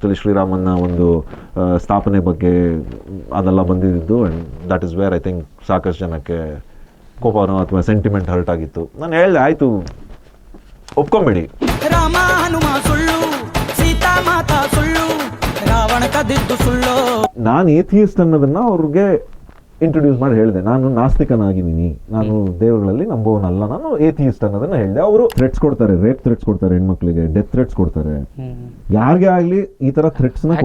ಶ್ರೀರಾಮನ್ನ ಒಂದು ಸ್ಥಾಪನೆ ಬಗ್ಗೆ ಅದೆಲ್ಲ ಬಂದಿದ್ದು and that is where I think ಸಾಕಷ್ಟು ಜನಕ್ಕೆ ಕೋಪನೋ ಅಥವಾ ಸೆಂಟಿಮೆಂಟ್ ಹರ್ಟ್ ಆಗಿತ್ತು. ನಾನು ಹೇಳಿದೆ ಆಯಿತು ಒಪ್ಕೊಂಬೇಡಿ, ರಾಮ ಹನುಮ ಸುಳ್ಳು, ಸೀತಾ ಮಾತಾ ಸುಳ್ಳು, ರಾವಣ ಕದಿದ್ದು ಸುಳ್ಳು. ನಾನು ಏಥಿಯಿಸ್ಟ್ ಅನ್ನೋದನ್ನ ಅವ್ರಿಗೆ ಇಂಟ್ರೊಡ್ಯೂಸ್ ಮಾಡಿ ಹೇಳಿದೆ. ನಾನು ನಾಸ್ತಿಕನಾಗಿದ್ದೀನಿ, ನಾನು ದೇವರುಗಳಲ್ಲಿ ನಂಬೋನಲ್ಲ, ನಾನು ಏಥಿಯಿಸ್ಟ್ ಅನ್ನೋದನ್ನ ಹೇಳಿದೆ. ಅವರು ಥ್ರೆಟ್ಸ್ ಕೊಡ್ತಾರೆ, ರೇಪ್ ಥ್ರೆಟ್ಸ್ ಕೊಡ್ತಾರೆ, ಹೆಣ್ಮಕ್ಳಿಗೆ ಡೆತ್ ಥ್ರೆಟ್ಸ್ ಕೊಡ್ತಾರೆ. ಯಾರಿಗೆ ಆಗ್ಲಿ ಈ ತರ ಥ್ರೆಟ್ಸ್ ನ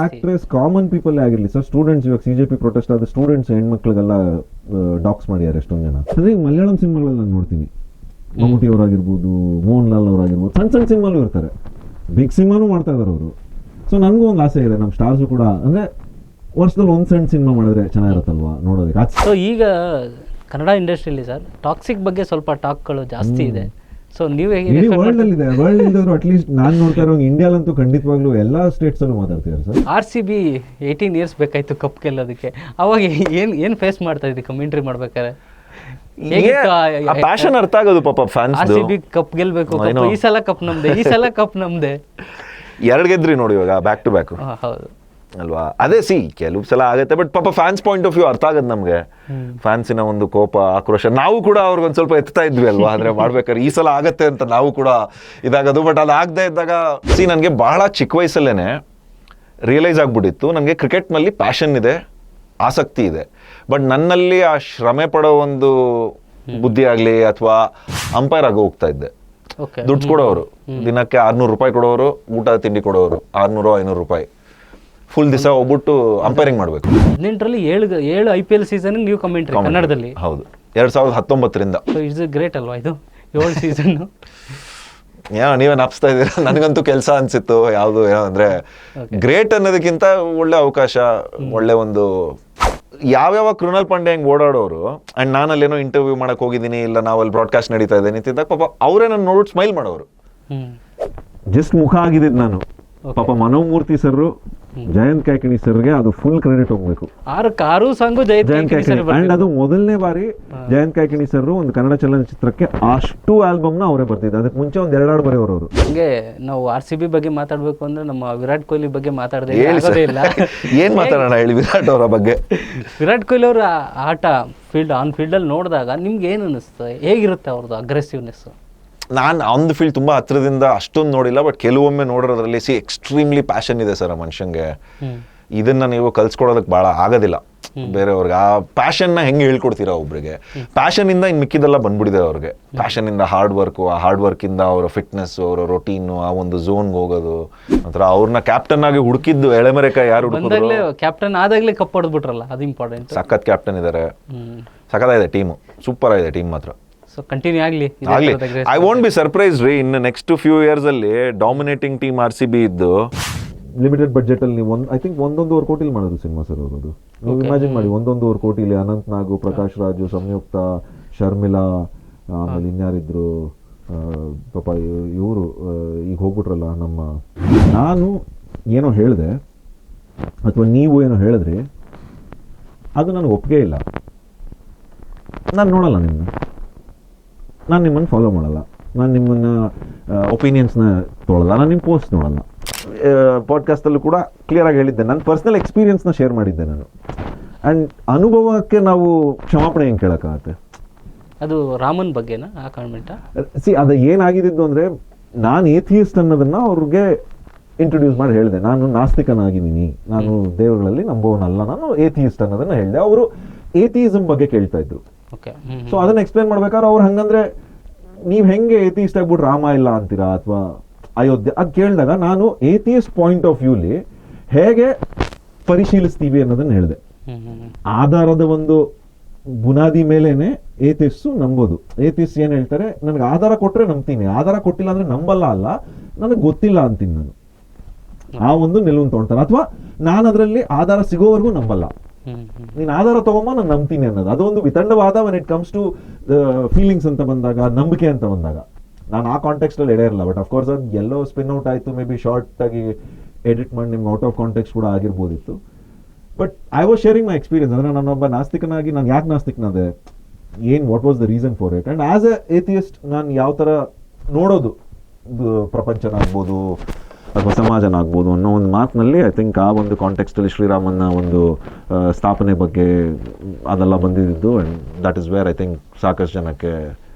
ಆಕ್ಟ್ರೆಸ್ ಕಾಮನ್ ಪೀಪಲ್ ಆಗಿರ್ಲಿ ಸರ್, ಸ್ಟೂಡೆಂಟ್ಸ್ ಇವಾಗ CJP ಪ್ರೊಟೆಸ್ಟ್ ಆದ ಸ್ಟೂಡೆಂಟ್ಸ್ ಹೆಣ್ಮಕ್ಳಿಗೆಲ್ಲ ಡಾಕ್ಸ್ ಮಾಡಿದ್ದಾರೆ ಎಷ್ಟೊಂದು ಜನ. ಅದೇ ಮಲಯಾಳಂ ಸಿನಿಮಾಗಳಲ್ಲಿ ನಾನು ನೋಡ್ತೀನಿ, ಮಮ್ಮೂಟಿ ಅವರಾಗಿರ್ಬೋದು, ಮೋಹನ್ ಲಾಲ್ ಅವರಾಗಿರ್ಬೋದು, ಸಣ್ಣ ಸಣ್ಣ ಸಿನಿಮಾಲು ಇರ್ತಾರೆ, ಬಿಗ್ ಸಿನಿಮಾನು ಮಾಡ್ತಾ ಇದಾರೆ ಅವರು. ಸೊ ನನಗೂ ಒಂದು ಆಸೆ ಇದೆ, ನಮ್ಮ ಸ್ಟಾರ್ಸು ಕೂಡ ಅಂದ್ರೆ ವರ್ಷದಲ್ಲಿ ಒಂದು ಸಣ್ಣ ಸಿನಿಮಾ ಮಾಡಿದ್ರೆ ಚೆನ್ನಾಗಿರುತ್ತಲ್ವಾ ನೋಡೋದಕ್ಕೆ. ಸೊ ಈಗ ಕನ್ನಡ ಇಂಡಸ್ಟ್ರಿಯಲ್ಲಿ ಸರ್ ಟಾಕ್ಸಿಕ್ ಬಗ್ಗೆ ಸ್ವಲ್ಪ ಟಾಕ್ಗಳು ಜಾಸ್ತಿ ಇದೆ. ಸೊ ನೀವು ಇಡೀ ವರ್ಲ್ಡ್ ಅಲ್ಲಿ ಇದೆ, ವರ್ಲ್ಡ್ ಇಲ್ದಾದ್ರು ಅಟ್ಲೀಸ್ಟ್ ನಾನು ನೋಡ್ತಾ ಇರೋ ಇಂಡಿಯಾಲಂತೂ ಖಂಡಿತವಾಗ್ಲೂ ಎಲ್ಲಾ ಸ್ಟೇಟ್ಸ್ ಅಲ್ಲೂ ಮಾತಾಡ್ತಿದ್ದಾರೆ ಸರ್. RCB 18 ಇಯರ್ಸ್ ಬೇಕಾಯ್ತು ಕಪ್ ಗೆಲ್ಲೋದಕ್ಕೆ. ಅವಾಗ ಏನ್ ಫೇಸ್ ಮಾಡ್ತಾ ಇದ್ರಿ ಕಮೆಂಟ್ರಿ ಮಾಡ್ಬೇಕಾದ್ರೆ? ಪ್ಯಾಷನ್ ಅರ್ಥ ಆಗೋದು ಪಾಪ ಫ್ಯಾನ್ಸ್. RCB ಕಪ್ ಗೆಲ್ಬೇಕು, ಈ ಸಲ ಕಪ್ ನಮ್ದೆ, ಈ ಸಲ ಕಪ್ ನಮ್ದೆ. ಎರಡು ಗೆದ್ರಿ ನೋಡಿ ಇವಾಗ ಬ್ಯಾಕ್ ಟು ಬ್ಯಾಕ್ ಹೌದು ಅಲ್ವಾ. ಅದೇ ಕೆಲವು ಸಲ ಆಗುತ್ತೆ, ಬಟ್ ಪಾಪ ಫ್ಯಾನ್ಸ್ ಪಾಯಿಂಟ್ ಆಫ್ ವ್ಯೂ ಅರ್ಥ ಆಗದ್ ನಮ್ಗೆ. ಫ್ಯಾನ್ಸಿನ ಒಂದು ಕೋಪ, ಆಕ್ರೋಶ ನಾವು ಕೂಡ ಅವ್ರಿಗೊಂದ್ ಸ್ವಲ್ಪ ಎತ್ತಾ ಇದ್ವಿ ಅಲ್ವಾ, ಅಂದ್ರೆ ಮಾಡ್ಬೇಕಾದ್ರೆ ಈ ಸಲ ಆಗತ್ತೆ ಅಂತ ನಾವು ಕೂಡ ಇದಾಗದು. ಬಟ್ ಅದು ಆಗದೆ ಇದ್ದಾಗ ನನಗೆ ಬಹಳ ಚಿಕ್ಕ ವಯಸ್ಸಲ್ಲೇನೆ ರಿಯಲೈಸ್ ಆಗ್ಬಿಟ್ಟಿತ್ತು, ನನಗೆ ಕ್ರಿಕೆಟ್ನಲ್ಲಿ ಪ್ಯಾಷನ್ ಇದೆ, ಆಸಕ್ತಿ ಇದೆ, ಬಟ್ ನನ್ನಲ್ಲಿ ಆ ಶ್ರಮೆ ಪಡೋ ಒಂದು ಬುದ್ಧಿ ಆಗ್ಲಿ ಅಥವಾ ಅಂಪೈರ್ ಆಗಿ ಹೋಗ್ತಾ ಇದ್ದೆ. ದುಡ್ಡು ಕೊಡೋರು, ದಿನಕ್ಕೆ 600 ರೂಪಾಯಿ ಕೊಡೋರು, ಊಟ ತಿಂಡಿ ಕೊಡೋರು 600-500 ರೂಪಾಯಿ, ಫುಲ್ ದಿವಸ ಹೋಗ್ಬಿಟ್ಟು ಅಂಪೈರಿಂಗ್ ಮಾಡಬೇಕು. 18ರಲ್ಲಿ 7 IPL ಸೀಸನ್ ನೀವು ಕಮೆಂಟ್ರಿ ಕನ್ನಡದಲ್ಲಿ. ಹೌದು, 2019ರಿಂದ. ಇಟ್ಸ್ ಗ್ರೇಟ್ ಅಲ್ವಾ ಇದು 7 ಸೀಸನ್? ನೀವೇ ನಾಪ್ಸ್ತಾ ಇದ್ದೀರಾ, ನನಗಂತೂ ಕೆಲಸ ಅನ್ಸಿತ್ತು. ಯಾವುದು ಏನೋ ಅಂದ್ರೆ ಗ್ರೇಟ್ ಅನ್ನೋದಕ್ಕಿಂತ ಒಳ್ಳೆ ಅವಕಾಶ, ಒಳ್ಳೆ ಒಂದು ಯಾವ್ಯಾವ ಕೃಣಾಲ್ ಪಾಂಡೆ ಹೆಂಗ್ ಓಡಾಡೋರು ಅಂಡ್ ನಾನು ಅಲ್ಲೇನೋ ಇಂಟರ್ವ್ಯೂ ಮಾಡಕ್ ಹೋಗಿದ್ದೀನಿ, ಇಲ್ಲ ನಾವಲ್ಲಿ ಬ್ರಾಡ್ಕಾಸ್ಟ್ ನಡೀತಾ ಇದೆ ನಿಂತಿದ್ದಾಗ ಪಾಪ ಅವರೇ ನನ್ನ ನೋಡಿ ಸ್ಮೈಲ್ ಮಾಡೋರು. ಜಸ್ಟ್ ಮುಖ ಆಗಿದ್ದು ನಾನು ಪಾಪ ಮನೋಮೂರ್ತಿ ಸರ್, ಜಯಂತ್ ಕಾಯ್ಕಿಣಿ ಸರ್ಗೆ ಅದು ಫುಲ್ ಕ್ರೆಡಿಟ್ ಹೋಗ್ಬೇಕು. ಆರು ಸಾಂಗು ಜಯಂತ್ ಕಾಯ್ಕಿಣಿ ಅಂಡ್ ಅದು ಮೊದಲನೇ ಬಾರಿ ಜಯಂತ್ ಕಾಯ್ಕಿಣಿ ಸರ್ ಒಂದು ಕನ್ನಡ ಚಲನಚಿತ್ರಕ್ಕೆ ಅಷ್ಟು ಆಲ್ಬಮ್ ನ ಅವರೇ ಬರ್ತಿದ್ದೆ. ಅದಕ್ಕೆ ಮುಂಚೆ ಒಂದ್ 2 ಬರೆಯೋರು ಅವರು. ಹಂಗೆ ನಾವು RCB ಬಗ್ಗೆ ಮಾತಾಡ್ಬೇಕು ಅಂದ್ರೆ ನಮ್ಮ ವಿರಾಟ್ ಕೊಹ್ಲಿ ಬಗ್ಗೆ ಮಾತಾಡದೆ ಇಲ್ಲ. ಏನ್ ಮಾತಾಡೋಣ ಹೇಳಿ ವಿರಾಟ್ ಅವರ ಬಗ್ಗೆ. ವಿರಾಟ್ ಕೊಹ್ಲಿ ಅವರ ಆಟ ಆನ್ ಫೀಲ್ಡ್ ಅಲ್ಲಿ ನೋಡಿದಾಗ ನಿಮ್ಗೆ ಏನ್ ಅನಿಸ್ತು? ಹೇಗಿರುತ್ತೆ ಅವ್ರದ್ದು ಅಗ್ರೆಸಿವ್ನೆಸ್? ನಾನು ಆನ್ ಫೀಲ್ಡ್ ತುಂಬ ಹತ್ರದಿಂದ ಅಷ್ಟೊಂದು ನೋಡಿಲ್ಲ, ಬಟ್ ಕೆಲವೊಮ್ಮೆ ನೋಡೋದ್ರಲ್ಲಿ ಎಕ್ಸ್ಟ್ರೀಮ್ಲಿ ಪ್ಯಾಷನ್ ಇದೆ ಸರ್ ಆ ಮನುಷ್ಯಂಗೆ. ಇದನ್ನ ನೀವು ಕಲ್ಸ್ಕೊಡೋದಕ್ಕೆ ಭಾಳ ಆಗೋದಿಲ್ಲ ಬೇರೆಯವ್ರಿಗೆ. ಆ ಪ್ಯಾಷನ್ನ ಹೆಂಗೆ ಹೇಳ್ಕೊಡ್ತೀರಾ ಒಬ್ರಿಗೆ? ಪ್ಯಾಷನ್ ಇಂದ ಇನ್ನು ಮಿಕ್ಕಿದೆಲ್ಲ ಬಂದ್ಬಿಟ್ಟಿದೆ ಅವ್ರಿಗೆ. ಪ್ಯಾಷನ್ ಇಂದ ಹಾರ್ಡ್ ವರ್ಕು, ಆ ಹಾರ್ಡ್ ವರ್ಕ್ ಇಂದ ಅವರ ಫಿಟ್ನೆಸ್, ಅವರ ರೊಟೀನು, ಆ ಒಂದು ಝೋನ್ಗೆ ಹೋಗೋದು. ಒಂಥರ ಅವ್ರನ್ನ ಕ್ಯಾಪ್ಟನ್ ಆಗಿ ಹುಡುಕಿದ್ದು ಎಳೆಮರೆಕಾಯಿ ಯಾರು ಹುಡುಕಿದ್ರು, ಕ್ಯಾಪ್ಟನ್ ಆದಾಗಲೇ ಕಪ್ ಹೊಡೆದ್ಬಿಟ್ರಲ್ಲ, ಅದು ಇಂಪಾರ್ಟೆಂಟ್. ಸಖತ್ ಕ್ಯಾಪ್ಟನ್ ಇದ್ದಾರೆ, ಸಖತ್ತಾಗಿದೆ ಟೀಮು, ಸೂಪರ್ ಆಗಿದೆ ಟೀಮ್ ಮಾತ್ರ. ಸೊ ಕಂಟಿನ್ಯೂ ಆಗಲಿ. ಐ ವಾಂಟ್ ಬಿ ಸರ್ಪ್ರೈಸ್ ರೀ, ಇನ್ನು ನೆಕ್ಸ್ಟ್ ಫ್ಯೂ ಇಯರ್ಸ್ ಅಲ್ಲಿ ಡಾಮಿನೇಟಿಂಗ್ ಟೀಮ್ RCB ಇದ್ದು ಲಿಮಿಟೆಡ್ ಬಜೆಟ್ ಅಲ್ಲಿ ನೀವು ಐ ಥಿಂಕ್ 1.5 ಕೋಟಿಲಿ ಮಾಡೋದು ಸಿನಿಮಾ ಸರ್ ಅವರು. ನೀವು ಇಮ್ಯಾಜಿನ್ ಮಾಡಿ 1.5 ಕೋಟಿಲಿ ಅನಂತ್ ನಾಗು, ಪ್ರಕಾಶ್ ರಾಜು, ಸಂಯುಕ್ತ, ಶರ್ಮಿಳಾ, ಆಮೇಲೆ ಇನ್ಯಾರಿದ್ರು ಪಾಪ ಇವರು ಈಗ ಹೋಗ್ಬಿಟ್ರಲ್ಲ ನಮ್ಮ. ನಾನು ಏನೋ ಹೇಳಿದೆ ಅಥವಾ ನೀವು ಏನೋ ಹೇಳಿದ್ರಿ, ಅದು ನನಗೆ ಒಪ್ಪಿಗೆ ಇಲ್ಲ. ನಾನು ನೋಡಲ್ಲ ನಿಮ್ಮನ್ನ, ನಾನು ನಿಮ್ಮನ್ನು ಫಾಲೋ ಮಾಡಲ್ಲ, ನಾನು ನಿಮ್ಮನ್ನ ಒಪಿನಿಯನ್ಸ್ನ ತೊಗೊಳಲ್ಲ, ನಾನು ನಿಮ್ಮ ಪೋಸ್ಟ್ ನೋಡಲ್ಲ. ಪಾಡ್ಕಾಸ್ಟಲ್ಲೂ ಕೂಡ ಕ್ಲಿಯರ್ ಆಗಿ ಹೇಳಿದ್ದೆ, ನನ್ನ ಪರ್ಸನಲ್ ಎಕ್ಸ್ಪೀರಿಯನ್ಸ್ನ ಶೇರ್ ಮಾಡಿದ್ದೆ ನಾನು. ಆ್ಯಂಡ್ ಅನುಭವಕ್ಕೆ ನಾವು ಕ್ಷಮಾಪಣೆ ಹೆಂಗೆ ಕೇಳೋಕ್ಕಾಗತ್ತೆ? ಅದು ರಾಮನ್ ಬಗ್ಗೆನಾ ಆ ಕಾಮೆಂಟ್? ಅದು ಏನಾಗಿದ್ದು ಅಂದರೆ, ನಾನು ಏಥಿಯಿಸ್ಟ್ ಅನ್ನೋದನ್ನ ಅವ್ರಿಗೆ ಇಂಟ್ರೊಡ್ಯೂಸ್ ಮಾಡಿ ಹೇಳಿದೆ. ನಾನು ನಾಸ್ತಿಕನಾಗಿದ್ದೀನಿ, ನಾನು ದೇವರುಗಳಲ್ಲಿ ನಂಬೋನಲ್ಲ, ನಾನು ಏಥಿಯಿಸ್ಟ್ ಅನ್ನೋದನ್ನ ಹೇಳಿದೆ. ಅವರು ಏಥಿಯಿಸಮ್ ಬಗ್ಗೆ ಕೇಳ್ತಾ ಇದ್ರು. ಸೊ ಅದನ್ನ ಎಕ್ಸ್ಪ್ಲೇನ್ ಮಾಡ್ಬೇಕಾದ್ರೆ ಅವ್ರು ಹಂಗಂದ್ರೆ ನೀವ್ ಹೆಂಗೆ ಏಥಿಯಿಸ್ಟ್ ಆಗ್ಬಿಟ್ಟು ರಾಮ ಇಲ್ಲ ಅಂತೀರಾ ಅಥವಾ ಅಯೋಧ್ಯೆ ಅದ್ ಕೇಳಿದಾಗ ನಾನು ಏಥಿಯಿಸ್ಟ್ ಪಾಯಿಂಟ್ ಆಫ್ ವ್ಯೂಲಿ ಹೇಗೆ ಪರಿಶೀಲಿಸ್ತೀವಿ ಅನ್ನೋದನ್ನ ಹೇಳಿದೆ. ಆಧಾರದ ಒಂದು ಬುನಾದಿ ಮೇಲೇನೆ ಏಥಿಸ್ಟ್ ನಂಬೋದು. ಏಥಿಸ್ಟ್ ಏನ್ ಹೇಳ್ತಾರೆ, ನನಗೆ ಆಧಾರ ಕೊಟ್ರೆ ನಂಬ್ತೀನಿ, ಆಧಾರ ಕೊಟ್ಟಿಲ್ಲ ಅಂದ್ರೆ ನಂಬಲ್ಲ ಅಲ್ಲ, ನನಗೆ ಗೊತ್ತಿಲ್ಲ ಅಂತೀನಿ ನಾನು. ಆ ಒಂದು ನಿಲುವನ್ನು ತಗೊಳ್ತಾರೆ. ಅಥವಾ ನಾನು ಅದರಲ್ಲಿ ಆಧಾರ ಸಿಗೋವರೆಗೂ ನಂಬಲ್ಲ, ನೀನ್ ಆಧಾರ ತಗೊಂಬ ನಾನು ನಂಬ್ತೀನಿ ಅನ್ನೋದು. ಅದೊಂದು ವಿತಂಡವಾದ when it comes to feelings ಅಂತ ಬಂದಾಗ, ನಂಬಿಕೆ ಅಂತ ಬಂದಾಗ ನಾನು ಆ ಕಾಂಟೆಕ್ಸ್ಟ್ ಅಲ್ಲಿ ಎಡೆ ಇರಲ್ಲ. ಬಟ್ ಅಫ್ಕೋರ್ಸ್ ಅದು ಎಲ್ಲೋ ಸ್ಪಿನ್ ಔಟ್ ಆಯ್ತು, ಮೇ ಬಿ ಶಾರ್ಟ್ ಆಗಿ ಎಡಿಟ್ ಮಾಡಿ ನಿಮ್ಗೆ ಔಟ್ ಆಫ್ ಕಾಂಟೆಕ್ಸ್ಟ್ ಕೂಡ ಆಗಿರ್ಬೋದಿತ್ತು. But I was sharing my experience. ಅಂದ್ರೆ ನಾನೊಬ್ಬ ನಾಸ್ತಿಕನಾಗಿ ನಾನು ಯಾಕೆ ನಾಸ್ತಿಕನಾದೆ, what was the reason for it, and as a atheist ನಾನು ಯಾವ ತರ ನೋಡೋದು ಪ್ರಪಂಚನ ಆಗ್ಬೋದು, ಅಥವಾ ಸಮಾಜನ ಆಗ್ಬೋದು ಅನ್ನೋ ಒಂದು ಮಾತಿನಲ್ಲಿ ಐ ಥಿಂಕ್ ಆ ಒಂದು ಕಾಂಟೆಕ್ಸ್ಟಲ್ಲಿ ಶ್ರೀರಾಮನ ಒಂದು ಸ್ಥಾಪನೆ ಬಗ್ಗೆ ಅದೆಲ್ಲ ಬಂದಿದ್ದು. And that is where I think ಸಾಕಷ್ಟು ಜನಕ್ಕೆ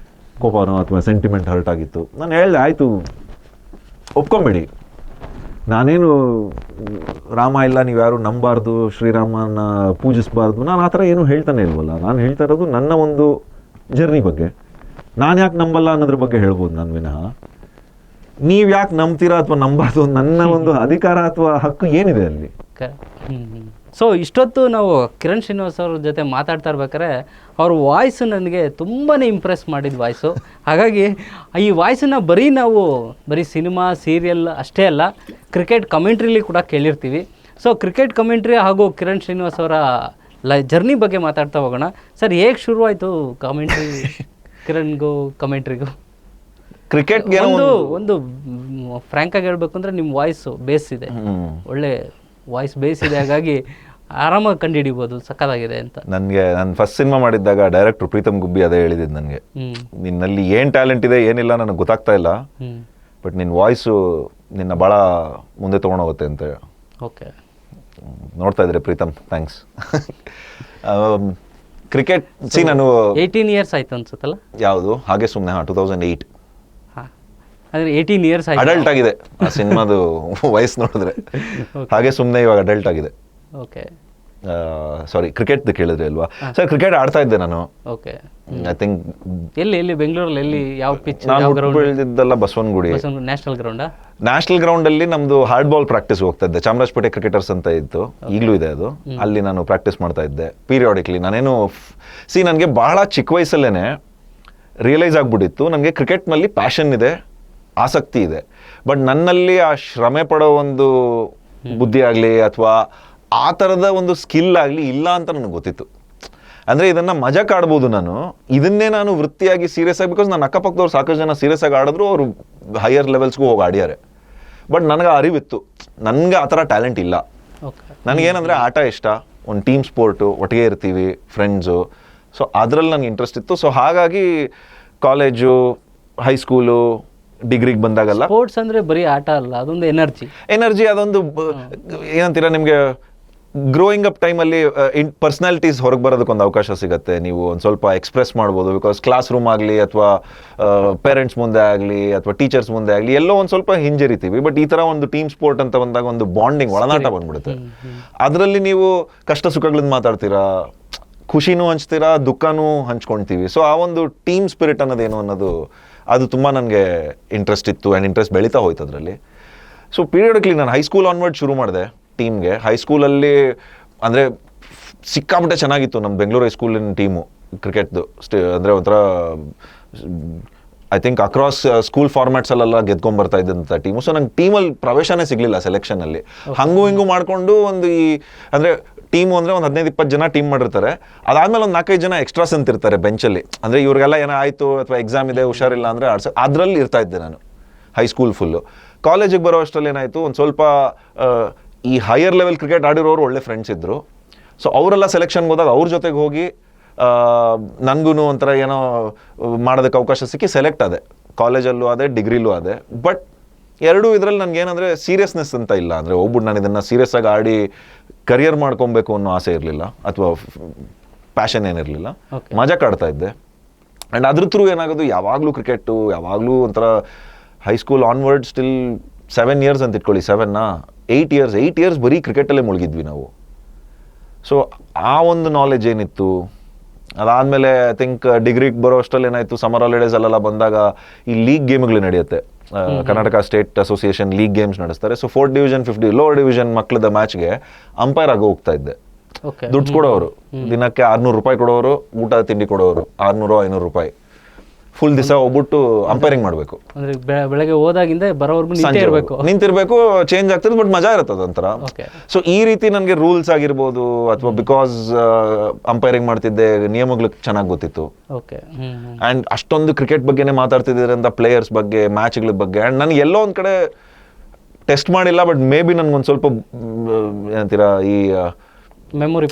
ಕೋಪನೋ ಅಥವಾ ಸೆಂಟಿಮೆಂಟ್ ಹರ್ಟ್ ಆಗಿತ್ತು. ನಾನು ಹೇಳಿದೆ, ಆಯಿತು ಒಪ್ಕೊಂಬೇಡಿ, ನಾನೇನು ರಾಮ ಇಲ್ಲ, ನೀವು ಯಾರು ನಂಬಾರ್ದು, ಶ್ರೀರಾಮನ ಪೂಜಿಸಬಾರ್ದು, ನಾನು ಆ ಥರ ಏನೂ ಹೇಳ್ತಾನೆ ಇಲ್ವಲ್ಲ. ನಾನು ಹೇಳ್ತಾ ಇರೋದು ನನ್ನ ಒಂದು ಜರ್ನಿ ಬಗ್ಗೆ. ನಾನು ಯಾಕೆ ನಂಬಲ್ಲ ಅನ್ನೋದ್ರ ಬಗ್ಗೆ ಹೇಳ್ಬೋದು ನಾನು ವಿನಃ ನೀವು ಯಾಕೆ ನಂಬ್ತೀರಾ ಅಥವಾ ನಂಬಾರ್ದು ನನ್ನ ಒಂದು ಅಧಿಕಾರ ಅಥವಾ ಹಕ್ಕು ಏನಿದೆ ಅಲ್ಲಿ. ಸೊ ಇಷ್ಟೊತ್ತು ನಾವು ಕಿರಣ್ ಶ್ರೀನಿವಾಸ್ ಅವ್ರ ಜೊತೆ ಮಾತಾಡ್ತಾ ಇರ್ಬೇಕಾದ್ರೆ ಅವ್ರ ವಾಯ್ಸು ನನಗೆ ತುಂಬಾ ಇಂಪ್ರೆಸ್ ಮಾಡಿದ ವಾಯ್ಸು. ಹಾಗಾಗಿ ಈ ವಾಯ್ಸನ್ನು ಬರೀ ಸಿನಿಮಾ ಸೀರಿಯಲ್ ಅಷ್ಟೇ ಅಲ್ಲ, ಕ್ರಿಕೆಟ್ ಕಮೆಂಟ್ರಿಲಿ ಕೂಡ ಕೇಳಿರ್ತೀವಿ. ಸೊ ಕ್ರಿಕೆಟ್ ಕಮೆಂಟ್ರಿ ಹಾಗೂ ಕಿರಣ್ ಶ್ರೀನಿವಾಸ್ ಅವರ ಜರ್ನಿ ಬಗ್ಗೆ ಮಾತಾಡ್ತಾ ಹೋಗೋಣ. ಸರ್, ಹೇಗೆ ಶುರುವಾಯಿತು ಕಮೆಂಟ್ರಿ, ಕಿರಣ್ಗೂ ಕಮೆಂಟ್ರಿಗೂ? ಕ್ರಿಕೆಟ್ಗೆ ಒಂದು ಫ್ರ್ಯಾಂಕ್ ಆಗಿ ಹೇಳ್ಬೇಕು ಅಂದ್ರೆ ನಿಮ್ಮ ವಾಯ್ಸು ಬೇಸ್ ಇದೆ, ಒಳ್ಳೆ ವಾಯ್ಸ್ ಬೇಸ್ ಇದೆ, ಹಾಗಾಗಿ ಆರಾಮಾಗಿ ಕಂಡುಹಿಡಿಬೋದು, ಸಕ್ಕತ್ತಾಗಿದೆ ಅಂತ. ನಾನು ಫಸ್ಟ್ ಸಿನಿಮಾ ಮಾಡಿದ್ದಾಗ ಡೈರೆಕ್ಟರ್ ಪ್ರೀತಮ್ ಗುಬ್ಬಿ ಅದೇ ಹೇಳಿದ್ದು ನನಗೆ, ನಿನ್ನಲ್ಲಿ ಏನು ಟ್ಯಾಲೆಂಟ್ ಇದೆ ಏನಿಲ್ಲ ನನಗೆ ಗೊತ್ತಾಗ್ತಾ ಇಲ್ಲ, ಬಟ್ ನಿನ್ನ ವಾಯ್ಸು ನಿನ್ನ ಭಾಳ ಮುಂದೆ ತೊಗೊಂಡೋಗುತ್ತೆ ಅಂತ. ಓಕೆ, ನೋಡ್ತಾ ಇದ್ರೆ ಪ್ರೀತಮ್, ಥ್ಯಾಂಕ್ಸ್. ಕ್ರಿಕೆಟ್ ನಾನು 18 years ಆಯ್ತು ಅನ್ಸುತ್ತಲ್ಲ? ಯಾವುದು ಹಾಗೆ ಸುಮ್ಮನೆ 2008 ಅಂದರೆ 18 years ಆಯ್ತು. ಅಡಲ್ಟ್ ಆಗಿದೆ ಆ ಸಿನಿಮಾದು ವಯಸ್ಸು ನೋಡಿದ್ರೆ. ಹಾಗೆ ಸುಮ್ಮನೆ ಇವಾಗ ಅಡಲ್ಟ್ ಆಗಿದೆ. ಓಕೆ, ಸಾರಿ, ಕ್ರಿಕೆಟ್ ಕೇಳಿದ್ರಿ ಅಲ್ವಾ ಸರ್? ಕ್ರಿಕೆಟ್ ಆಡ್ತಾ ಇದ್ದೆ ನಾನು. ಓಕೆ, ಐ ಥಿಂಕ್ ಎಲ್ಲಿ ಬೆಂಗಳೂರಲ್ಲಿ ಎಲ್ಲಿ, ಯಾವ ಪಿಚ್? ನಾನು ಬೆಳೆದಿದ್ದಲ್ಲ ಬಸವನಗುಡಿ ನ್ಯಾಷನಲ್ ಗ್ರೌಂಡಾ? ನ್ಯಾಷನಲ್ ಗ್ರೌಂಡ್ ಅಲ್ಲಿ ನಮ್ದು ಹಾರ್ಡ್ ಬಾಲ್ ಪ್ರಾಕ್ಟೀಸ್ ಹೋಗ್ತಾ ಇದ್ದೆ. ಚಾಮರಾಜಪೇಟೆ ಕ್ರಿಕೆಟರ್ಸ್ ಅಂತ ಇತ್ತು, ಈಗಲೂ ಇದೆ ಅದು. ಅಲ್ಲಿ ನಾನು ಪ್ರಾಕ್ಟೀಸ್ ಮಾಡ್ತಾ ಇದ್ದೆ ಪೀರಿಯಾಡಿಕ್ಲಿ. ನಾನೇನು ನನಗೆ ಬಹಳ ಚಿಕ್ಕ ವಯಸ್ಸಲ್ಲೇನೆ ರಿಯಲೈಸ್ ಆಗ್ಬಿಟ್ಟಿತ್ತು ನನಗೆ ಕ್ರಿಕೆಟ್ನಲ್ಲಿ ಪ್ಯಾಷನ್ ಇದೆ, ಆಸಕ್ತಿ ಇದೆ, ಬಟ್ ನನ್ನಲ್ಲಿ ಆ ಶ್ರಮೆ ಪಡೋ ಒಂದು ಬುದ್ಧಿ ಆಗಲಿ ಅಥವಾ ಆ ಥರದ ಒಂದು ಸ್ಕಿಲ್ ಆಗಲಿ ಇಲ್ಲ ಅಂತ ನನಗೆ ಗೊತ್ತಿತ್ತು. ಅಂದರೆ ಇದನ್ನು ಮಜಾಕ್ ಆಡ್ಬೋದು ನಾನು, ಇದನ್ನೇ ನಾನು ವೃತ್ತಿಯಾಗಿ ಸೀರಿಯಸ್ ಆಗಿ, ಬಿಕಾಸ್ ನನ್ನ ಅಕ್ಕಪಕ್ಕದವ್ರು ಸಾಕಷ್ಟು ಜನ ಸೀರಿಯಸ್ ಆಗಿ ಆಡಿದ್ರು, ಅವರು ಹೈಯರ್ ಲೆವೆಲ್ಸ್ಗೂ ಹೋಗಿ ಆಡ್ಯಾರೆ. ಬಟ್ ನನಗೆ ಅರಿವಿತ್ತು, ನನಗೆ ಆ ಥರ ಟ್ಯಾಲೆಂಟ್ ಇಲ್ಲ. ನನಗೇನಂದರೆ ಆಟ ಇಷ್ಟ, ಒಂದು ಟೀಮ್ ಸ್ಪೋರ್ಟು, ಒಟ್ಟಿಗೆ ಇರ್ತೀವಿ ಫ್ರೆಂಡ್ಸು, ಸೊ ಅದರಲ್ಲಿ ನನಗೆ ಇಂಟ್ರೆಸ್ಟ್ ಇತ್ತು. ಸೊ ಹಾಗಾಗಿ ಕಾಲೇಜು, ಹೈಸ್ಕೂಲು, ಡಿಗ್ರಿಗೆ ಬಂದಾಗಲ್ಲ ಸ್ಪೋರ್ಟ್ಸ್ ಅಂದರೆ ಬರೀ ಆಟ ಅಲ್ಲ, ಅದೊಂದು ಎನರ್ಜಿ, ಅದೊಂದು ಏನಂತೀರ, ನಿಮಗೆ ಗ್ರೋಯಿಂಗ್ ಅಪ್ ಟೈಮಲ್ಲಿ ಪರ್ಸ್ನಾಲಿಟೀಸ್ ಹೊರಗೆ ಬರೋದಕ್ಕೊಂದು ಅವಕಾಶ ಸಿಗುತ್ತೆ. ನೀವು ಒಂದು ಸ್ವಲ್ಪ ಎಕ್ಸ್ಪ್ರೆಸ್ ಮಾಡ್ಬೋದು, ಬಿಕಾಸ್ ಕ್ಲಾಸ್ ರೂಮ್ ಆಗಲಿ ಅಥವಾ ಪೇರೆಂಟ್ಸ್ ಮುಂದೆ ಆಗಲಿ ಅಥವಾ ಟೀಚರ್ಸ್ ಮುಂದೆ ಆಗಲಿ ಎಲ್ಲೋ ಒಂದು ಸ್ವಲ್ಪ ಹಿಂಜರಿತೀವಿ. ಬಟ್ ಈ ಥರ ಒಂದು ಟೀಮ್ ಸ್ಪೋರ್ಟ್ ಅಂತ ಬಂದಾಗ ಒಂದು ಬಾಂಡಿಂಗ್, ಒಳನಾಟ ಬಂದ್ಬಿಡುತ್ತೆ. ಅದರಲ್ಲಿ ನೀವು ಕಷ್ಟ ಸುಖಗಳನ್ನ ಮಾತಾಡ್ತೀರಾ, ಖುಷಿನೂ ಹಂಚ್ತೀರಾ, ದುಃಖನೂ ಹಂಚ್ಕೊಳ್ತೀವಿ. ಸೊ ಆ ಒಂದು ಟೀಮ್ ಸ್ಪಿರಿಟ್ ಅನ್ನೋದೇನು ಅನ್ನೋದು ಅದು ತುಂಬ ನನಗೆ ಇಂಟ್ರೆಸ್ಟ್ ಇತ್ತು, ಆ್ಯಂಡ್ ಇಂಟ್ರೆಸ್ಟ್ ಬೆಳೀತಾ ಹೋಯ್ತು ಅದರಲ್ಲಿ. ಸೊ ಪೀರಿಯಡಿಕ್ಲಿ ನಾನು ಹೈಸ್ಕೂಲ್ ಆನ್ವರ್ಡ್ ಶುರು ಮಾಡಿದೆ ಟೀಮ್ಗೆ. ಹೈಸ್ಕೂಲಲ್ಲಿ ಅಂದರೆ ಸಿಕ್ಕಾಪಟ್ಟೆ ಚೆನ್ನಾಗಿತ್ತು ನಮ್ಮ ಬೆಂಗಳೂರು ಹೈಸ್ಕೂಲಿನ ಟೀಮು ಕ್ರಿಕೆಟ್ದು. ಅಂದರೆ ಒಂಥರ ಐ ಥಿಂಕ್ ಅಕ್ರಾಸ್ ಸ್ಕೂಲ್ ಫಾರ್ಮ್ಯಾಟ್ಸಲ್ಲೆಲ್ಲ ಗೆದ್ಕೊಂಡ್ಬರ್ತಾ ಇದ್ದಂಥ ಟೀಮು. ಸೊ ನಂಗೆ ಟೀಮಲ್ಲಿ ಪ್ರವೇಶನೇ ಸಿಗಲಿಲ್ಲ ಸೆಲೆಕ್ಷನಲ್ಲಿ. ಹಂಗೂ ಹಿಂಗೂ ಮಾಡಿಕೊಂಡು ಒಂದು ಅಂದರೆ ಟೀಮು ಅಂದರೆ ಒಂದು 15-20 ಜನ ಟೀಮ್ ಮಾಡಿರ್ತಾರೆ. ಅದಾದಮೇಲೆ ಒಂದು 4-5 ಜನ ಎಕ್ಸ್ಟ್ರಾಸ್ ಅಂತ ಇರ್ತಾರೆ ಬೆಂಚಲ್ಲಿ. ಅಂದರೆ ಇವ್ರಿಗೆಲ್ಲ ಏನೋ ಆಯಿತು ಅಥವಾ ಎಕ್ಸಾಮ್ ಇದೆ, ಹುಷಾರಿಲ್ಲ ಅಂದರೆ ಅದರಲ್ಲಿ ಇರ್ತಾ ಇದ್ದೆ ನಾನು ಹೈಸ್ಕೂಲ್ ಫುಲ್ಲು. ಕಾಲೇಜಿಗೆ ಬರೋ ಅಷ್ಟರಲ್ಲಿ ಏನಾಯಿತು, ಒಂದು ಸ್ವಲ್ಪ ಈ ಹೈಯರ್ ಲೆವೆಲ್ ಕ್ರಿಕೆಟ್ ಆಡಿರೋರು ಒಳ್ಳೆ ಫ್ರೆಂಡ್ಸ್ ಇದ್ದರು. ಸೊ ಅವರೆಲ್ಲ ಸೆಲೆಕ್ಷನ್ಗೆ ಹೋದಾಗ ಅವ್ರ ಜೊತೆಗೆ ಹೋಗಿ ನನಗೂ ಒಂಥರ ಏನೋ ಮಾಡೋದಕ್ಕೆ ಅವಕಾಶ ಸಿಕ್ಕಿ ಸೆಲೆಕ್ಟ್ ಆದೆ. ಕಾಲೇಜಲ್ಲೂ ಆದೆ, ಡಿಗ್ರಿಲೂ ಆದೆ. ಬಟ್ ಎರಡೂ ಇದರಲ್ಲಿ ನನಗೇನಂದರೆ ಸೀರಿಯಸ್ನೆಸ್ ಅಂತ ಇಲ್ಲ. ಅಂದರೆ ಹೋಗ್ಬಿಟ್ಟು ನಾನು ಇದನ್ನು ಸೀರಿಯಸ್ ಆಗಿ ಆಡಿ ಕರಿಯರ್ ಮಾಡ್ಕೊಬೇಕು ಅನ್ನೋ ಆಸೆ ಇರಲಿಲ್ಲ ಅಥವಾ ಪ್ಯಾಷನ್ ಏನಿರಲಿಲ್ಲ. ಮಜಾ ಕಾಡ್ತಾ ಇದ್ದೆ. ಆ್ಯಂಡ್ ಅದ್ರ ಥ್ರೂ ಏನಾಗೋದು, ಯಾವಾಗಲೂ ಕ್ರಿಕೆಟು, ಯಾವಾಗಲೂ ಒಂಥರ ಹೈಸ್ಕೂಲ್ ಆನ್ವರ್ಡ್ ಸ್ಟಿಲ್ 7 years ಅಂತ ಇಟ್ಕೊಳ್ಳಿ, 8 years ಬರೀ ಕ್ರಿಕೆಟಲ್ಲೇ ಮುಳುಗಿದ್ವಿ ನಾವು. ಸೊ ಆ ಒಂದು ನಾಲೆಜ್ ಏನಿತ್ತು. ಅದಾದಮೇಲೆ ಐ ಥಿಂಕ್ ಡಿಗ್ರಿಗೆ ಬರೋ ಅಷ್ಟರಲ್ಲಿ ಏನಾಯಿತು, ಸಮರ್ ಹಾಲಿಡೇಸಲ್ಲೆಲ್ಲ ಬಂದಾಗ ಈ ಲೀಗ್ ಗೇಮ್ಗಳು ನಡೆಯುತ್ತೆ. Karnataka state association league games ನಡೆಸ್ತಾರೆ. So 4th division 5th lower division ಮಕ್ಕಳದ ಮ್ಯಾಚ್ಗೆ ಅಂಪೈರ್ ಆಗಿ ಹೋಗ್ತಾ ಇದ್ದೆ. ದುಡ್ಡು ಕೊಡೋರು, ದಿನಕ್ಕೆ 600 ರೂಪಾಯಿ ಕೊಡೋರು, ಊಟ ತಿಂಡಿ ಕೊಡೋರು 600-500 ರೂಪಾಯಿ. ಫುಲ್ ದಿವಸ ಹೋಗ್ಬಿಟ್ಟು ಅಂಪೈರಿಂಗ್ ಮಾಡಬೇಕು. ಬೆಳಗ್ಗೆ ಹೋದಾಗಿಂದ ಬರೋವರೆಗೂ ನಿಂತಿರ್ಬೇಕು, ಚೇಂಜ್ ಆಗ್ತದೆ, ಬಟ್ ಮಜಾ ಇರುತ್ತೆ ಅದೊಂಥರ. ಸೊ ಈ ರೀತಿ ನನಗೆ ರೂಲ್ಸ್ ಆಗಿರ್ಬೋದು ಅಥವಾ ಬಿಕಾಸ್ ಅಂಪೈರಿಂಗ್ ಮಾಡ್ತಿದ್ದೆ, ನಿಯಮಗಳು ಚೆನ್ನಾಗಿ ಗೊತ್ತಿತ್ತು. ಆ್ಯಂಡ್ ಅಷ್ಟೊಂದು ಕ್ರಿಕೆಟ್ ಬಗ್ಗೆನೇ ಮಾತಾಡ್ತಿದ್ದರಿಂದ ಪ್ಲೇಯರ್ಸ್ ಬಗ್ಗೆ, ಮ್ಯಾಚ್ಗಳ ಬಗ್ಗೆ. ಆ್ಯಂಡ್ ನನಗೆ ಎಲ್ಲೋ ಒಂದು ಕಡೆ ಟೆಸ್ಟ್ ಮಾಡಿಲ್ಲ, ಬಟ್ ಮೇ ಬಿ ನನಗೊಂದು ಸ್ವಲ್ಪ ಏನಂತೀರಾ ಈ ಮೆಮೊರಿ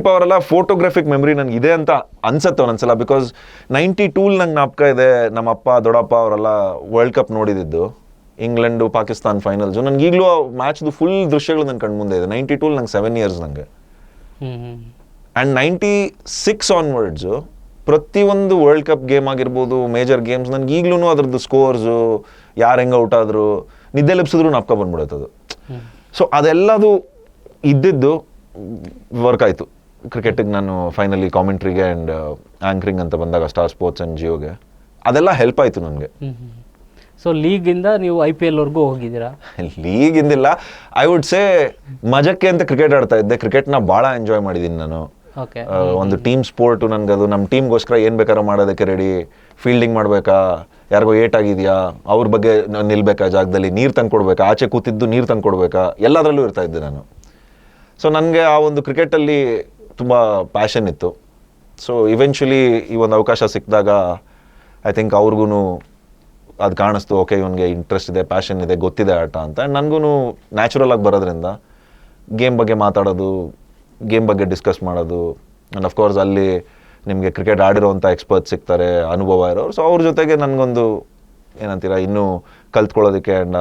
ಪವರ್ ಅಲ್ಲ, ಫೋಟೋಗ್ರಾಫಿಕ್ ಮೆಮೊರಿ ನನಗೆ ಇದೆ ಅಂತ ಅನ್ಸತ್ತೆ ಒಂದೊಂದ್ಸಲ. ಬಿಕಾಸ್ 92 ನಂಗೆ ಜ್ಞಾಪಕ ಇದೆ, ನಮ್ಮ ಅಪ್ಪ ದೊಡ್ಡಪ್ಪ ಅವರೆಲ್ಲ ವರ್ಲ್ಡ್ ಕಪ್ ನೋಡಿದ್ದು. ಇಂಗ್ಲೆಂಡು ಪಾಕಿಸ್ತಾನ್ ಫೈನಲ್ಸು ನನಗೆ ಈಗಲೂ ಮ್ಯಾಚ್ದು ಫುಲ್ ದೃಶ್ಯಗಳು ನನ್ನ ಕಣ್ಣು ಮುಂದೆ ಇದೆ. 92 ನಂಗೆ 7 ಇಯರ್ಸ್ ನನಗೆ. ಆ್ಯಂಡ್ 96 ಆನ್ವರ್ಡ್ಸು ಪ್ರತಿಯೊಂದು ವರ್ಲ್ಡ್ ಕಪ್ ಗೇಮ್ ಆಗಿರ್ಬೋದು, ಮೇಜರ್ ಗೇಮ್ಸ್, ನನಗೆ ಈಗಲೂ ಅದ್ರದ್ದು ಸ್ಕೋರ್ಸು, ಯಾರು ಹೆಂಗೆ ಔಟ್ ಆದರು, ನಿದ್ದೆ ಲಭಿಸಿದ್ರು ನಾಪ್ಕ ಬಂದ್ಬಿಡುತ್ತದು. ಸೊ ಅದೆಲ್ಲದು ಇದ್ದಿದ್ದು ವರ್ಕ್ ಆಯಿತು ಕ್ರಿಕೆಟಿಗೆ. ನಾನು ಫೈನಲಿ ಕಾಮೆಂಟ್ರಿಗೆ ಆ್ಯಂಡ್ ಆ್ಯಂಕರಿಂಗ್ ಅಂತ ಬಂದಾಗ ಸ್ಟಾರ್ ಸ್ಪೋರ್ಟ್ಸ್ ಆ್ಯಂಡ್ ಜಿಯೋಗೆ ಅದೆಲ್ಲ ಹೆಲ್ಪ್ ಆಯಿತು ನನಗೆ. ಸೊ ಲೀಗಿಂದ ನೀವು IPL ವರ್ಗೂ ಹೋಗಿದ್ದೀರಾ? ಲೀಗಿಂದಿಲ್ಲ, ಐ ವುಡ್ ಸೇ ಮಜಕ್ಕೆ ಅಂತ ಕ್ರಿಕೆಟ್ ಆಡ್ತಾ ಇದ್ದೆ. ಕ್ರಿಕೆಟ್ನ ಭಾಳ ಎಂಜಾಯ್ ಮಾಡಿದ್ದೀನಿ ನಾನು. ಒಂದು ಟೀಮ್ ಸ್ಪೋರ್ಟು ನನಗದು. ನಮ್ಮ ಟೀಮ್ಗೋಸ್ಕರ ಏನು ಬೇಕಾದ್ರೂ ಮಾಡೋದಕ್ಕೆ ರೆಡಿ. ಫೀಲ್ಡಿಂಗ್ ಮಾಡಬೇಕಾ, ಯಾರಿಗೋ ಏಟ್ ಆಗಿದೆಯಾ ಅವ್ರ ಬಗ್ಗೆ ನಿಲ್ಬೇಕಾ, ಜಾಗದಲ್ಲಿ ನೀರು ತಂದು ಕೊಡ್ಬೇಕಾ, ಆಚೆ ಕೂತಿದ್ದು ನೀರು ತಂದು ಕೊಡ್ಬೇಕಾ, ಎಲ್ಲದರಲ್ಲೂ ಇರ್ತಾ ಇದ್ದೆ ನಾನು. ಸೊ ನನಗೆ ಆ ಒಂದು ಕ್ರಿಕೆಟಲ್ಲಿ ತುಂಬ ಪ್ಯಾಷನ್ ಇತ್ತು. ಸೊ ಇವೆಂಚುಲಿ ಈ ಒಂದು ಅವಕಾಶ ಸಿಕ್ಕಿದಾಗ ಐ ಥಿಂಕ್ ಅವ್ರಿಗೂ ಅದು ಕಾಣಿಸ್ತು, ಓಕೆ ಇವನಿಗೆ ಇಂಟ್ರೆಸ್ಟ್ ಇದೆ, ಪ್ಯಾಷನ್ ಇದೆ, ಗೊತ್ತಿದೆ ಆಟ ಅಂತ. ಆ್ಯಂಡ್ ನನಗೂ ನ್ಯಾಚುರಲ್ ಆಗಿ ಬರೋದ್ರಿಂದ ಗೇಮ್ ಬಗ್ಗೆ ಮಾತಾಡೋದು, ಗೇಮ್ ಬಗ್ಗೆ ಡಿಸ್ಕಸ್ ಮಾಡೋದು. ಆ್ಯಂಡ್ ಅಫ್ಕೋರ್ಸ್ ಅಲ್ಲಿ ನಿಮಗೆ ಕ್ರಿಕೆಟ್ ಆಡಿರೋವಂಥ ಎಕ್ಸ್ಪರ್ಟ್ಸ್ ಸಿಗ್ತಾರೆ, ಅನುಭವ ಇರೋರು. ಸೊ ಅವ್ರ ಜೊತೆಗೆ ನನಗೊಂದು ಏನಂತೀರ ಇನ್ನೂ ಕಲ್ತ್ಕೊಳ್ಳೋದಕ್ಕೆ ಆ್ಯಂಡ್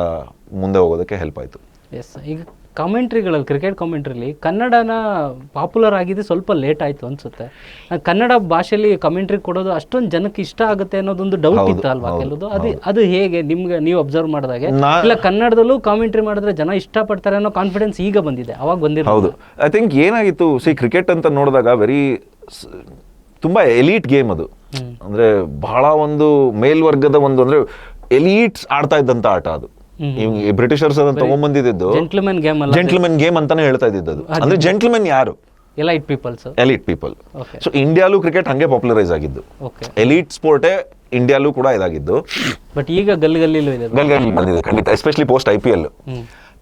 ಮುಂದೆ ಹೋಗೋದಕ್ಕೆ ಹೆಲ್ಪ್ ಆಯಿತು. ಎಸ್. ಈಗ ಕಾಮೆಂಟ್ರಿಗಳಲ್ಲಿ, ಕ್ರಿಕೆಟ್ ಕಾಮೆಂಟ್ರಿಲಿ ಕನ್ನಡನ ಪಾಪ್ಯುಲರ್ ಆಗಿದೆ ಸ್ವಲ್ಪ ಲೇಟ್ ಆಯಿತು ಅನಿಸುತ್ತೆ. ಕನ್ನಡ ಭಾಷೆಯಲ್ಲಿ ಕಾಮೆಂಟ್ರಿ ಕೊಡೋದು ಅಷ್ಟೊಂದು ಜನಕ್ಕೆ ಇಷ್ಟ ಆಗುತ್ತೆ ಅನ್ನೋದೊಂದು ಡೌಟ್ ಇತ್ತು ಅಲ್ವಾ ಕೆಲವುದು? ಅದು ಹೇಗೆ ನಿಮ್ಗೆ ನೀವು ಅಬ್ಸರ್ವ್ ಮಾಡಿದಾಗೆ? ಇಲ್ಲ ಕನ್ನಡದಲ್ಲೂ ಕಾಮೆಂಟ್ರಿ ಮಾಡಿದ್ರೆ ಜನ ಇಷ್ಟಪಡ್ತಾರೆ ಅನ್ನೋ ಕಾನ್ಫಿಡೆನ್ಸ್ ಈಗ ಬಂದಿದೆ, ಅವಾಗ ಬಂದಿದೆ? ಹೌದು. ಐ ಥಿಂಕ್ ಏನಾಗಿತ್ತು, ಕ್ರಿಕೆಟ್ ಅಂತ ನೋಡಿದಾಗ ತುಂಬ ಎಲೀಟ್ ಗೇಮ್ ಅದು. ಅಂದರೆ ಬಹಳ ಒಂದು ಮೇಲ್ವರ್ಗದ ಒಂದು, ಅಂದರೆ ಎಲೀಟ್ಸ್ ಆಡ್ತಾ ಇದ್ದಂಥ ಆಟ ಅದು. ಬ್ರಿಟಿಷರ್ಸ್ ಅದನ್ನು ತಗೊಂಡ್ಬಂದಿದ್ದು ಜೆಂಟ್ಲ್ಮನ್ ಗೇಮ್ ಅಂತಾನೆ ಹೇಳ್ತಾ ಇದ್ದಿದ್ದು. ಅಂದ್ರೆ ಜೆಂಟ್ಲ್ಮನ್ ಯಾರು? Elite people. ಸೊ ಇಂಡಿಯಾಲೂ ಕ್ರಿಕೆಟ್ ಹಂಗೆ ಪಾಪ್ಯುಲರೈಸ್ ಆಗಿದ್ದು. ಎಲೀಟ್ ಸ್ಪೋರ್ಟೇ ಇಂಡಿಯಾಲೂ ಕೂಡ ಇದಾಗಿದ್ದು. ಬಟ್ ಈಗ ಗಲ್ಲಿಗಲ್ಲಿಲೂ ಬಂದಿದೆ ಖಂಡಿತ, ಎಸ್ಪೆಷಲಿ ಪೋಸ್ಟ್ IPL.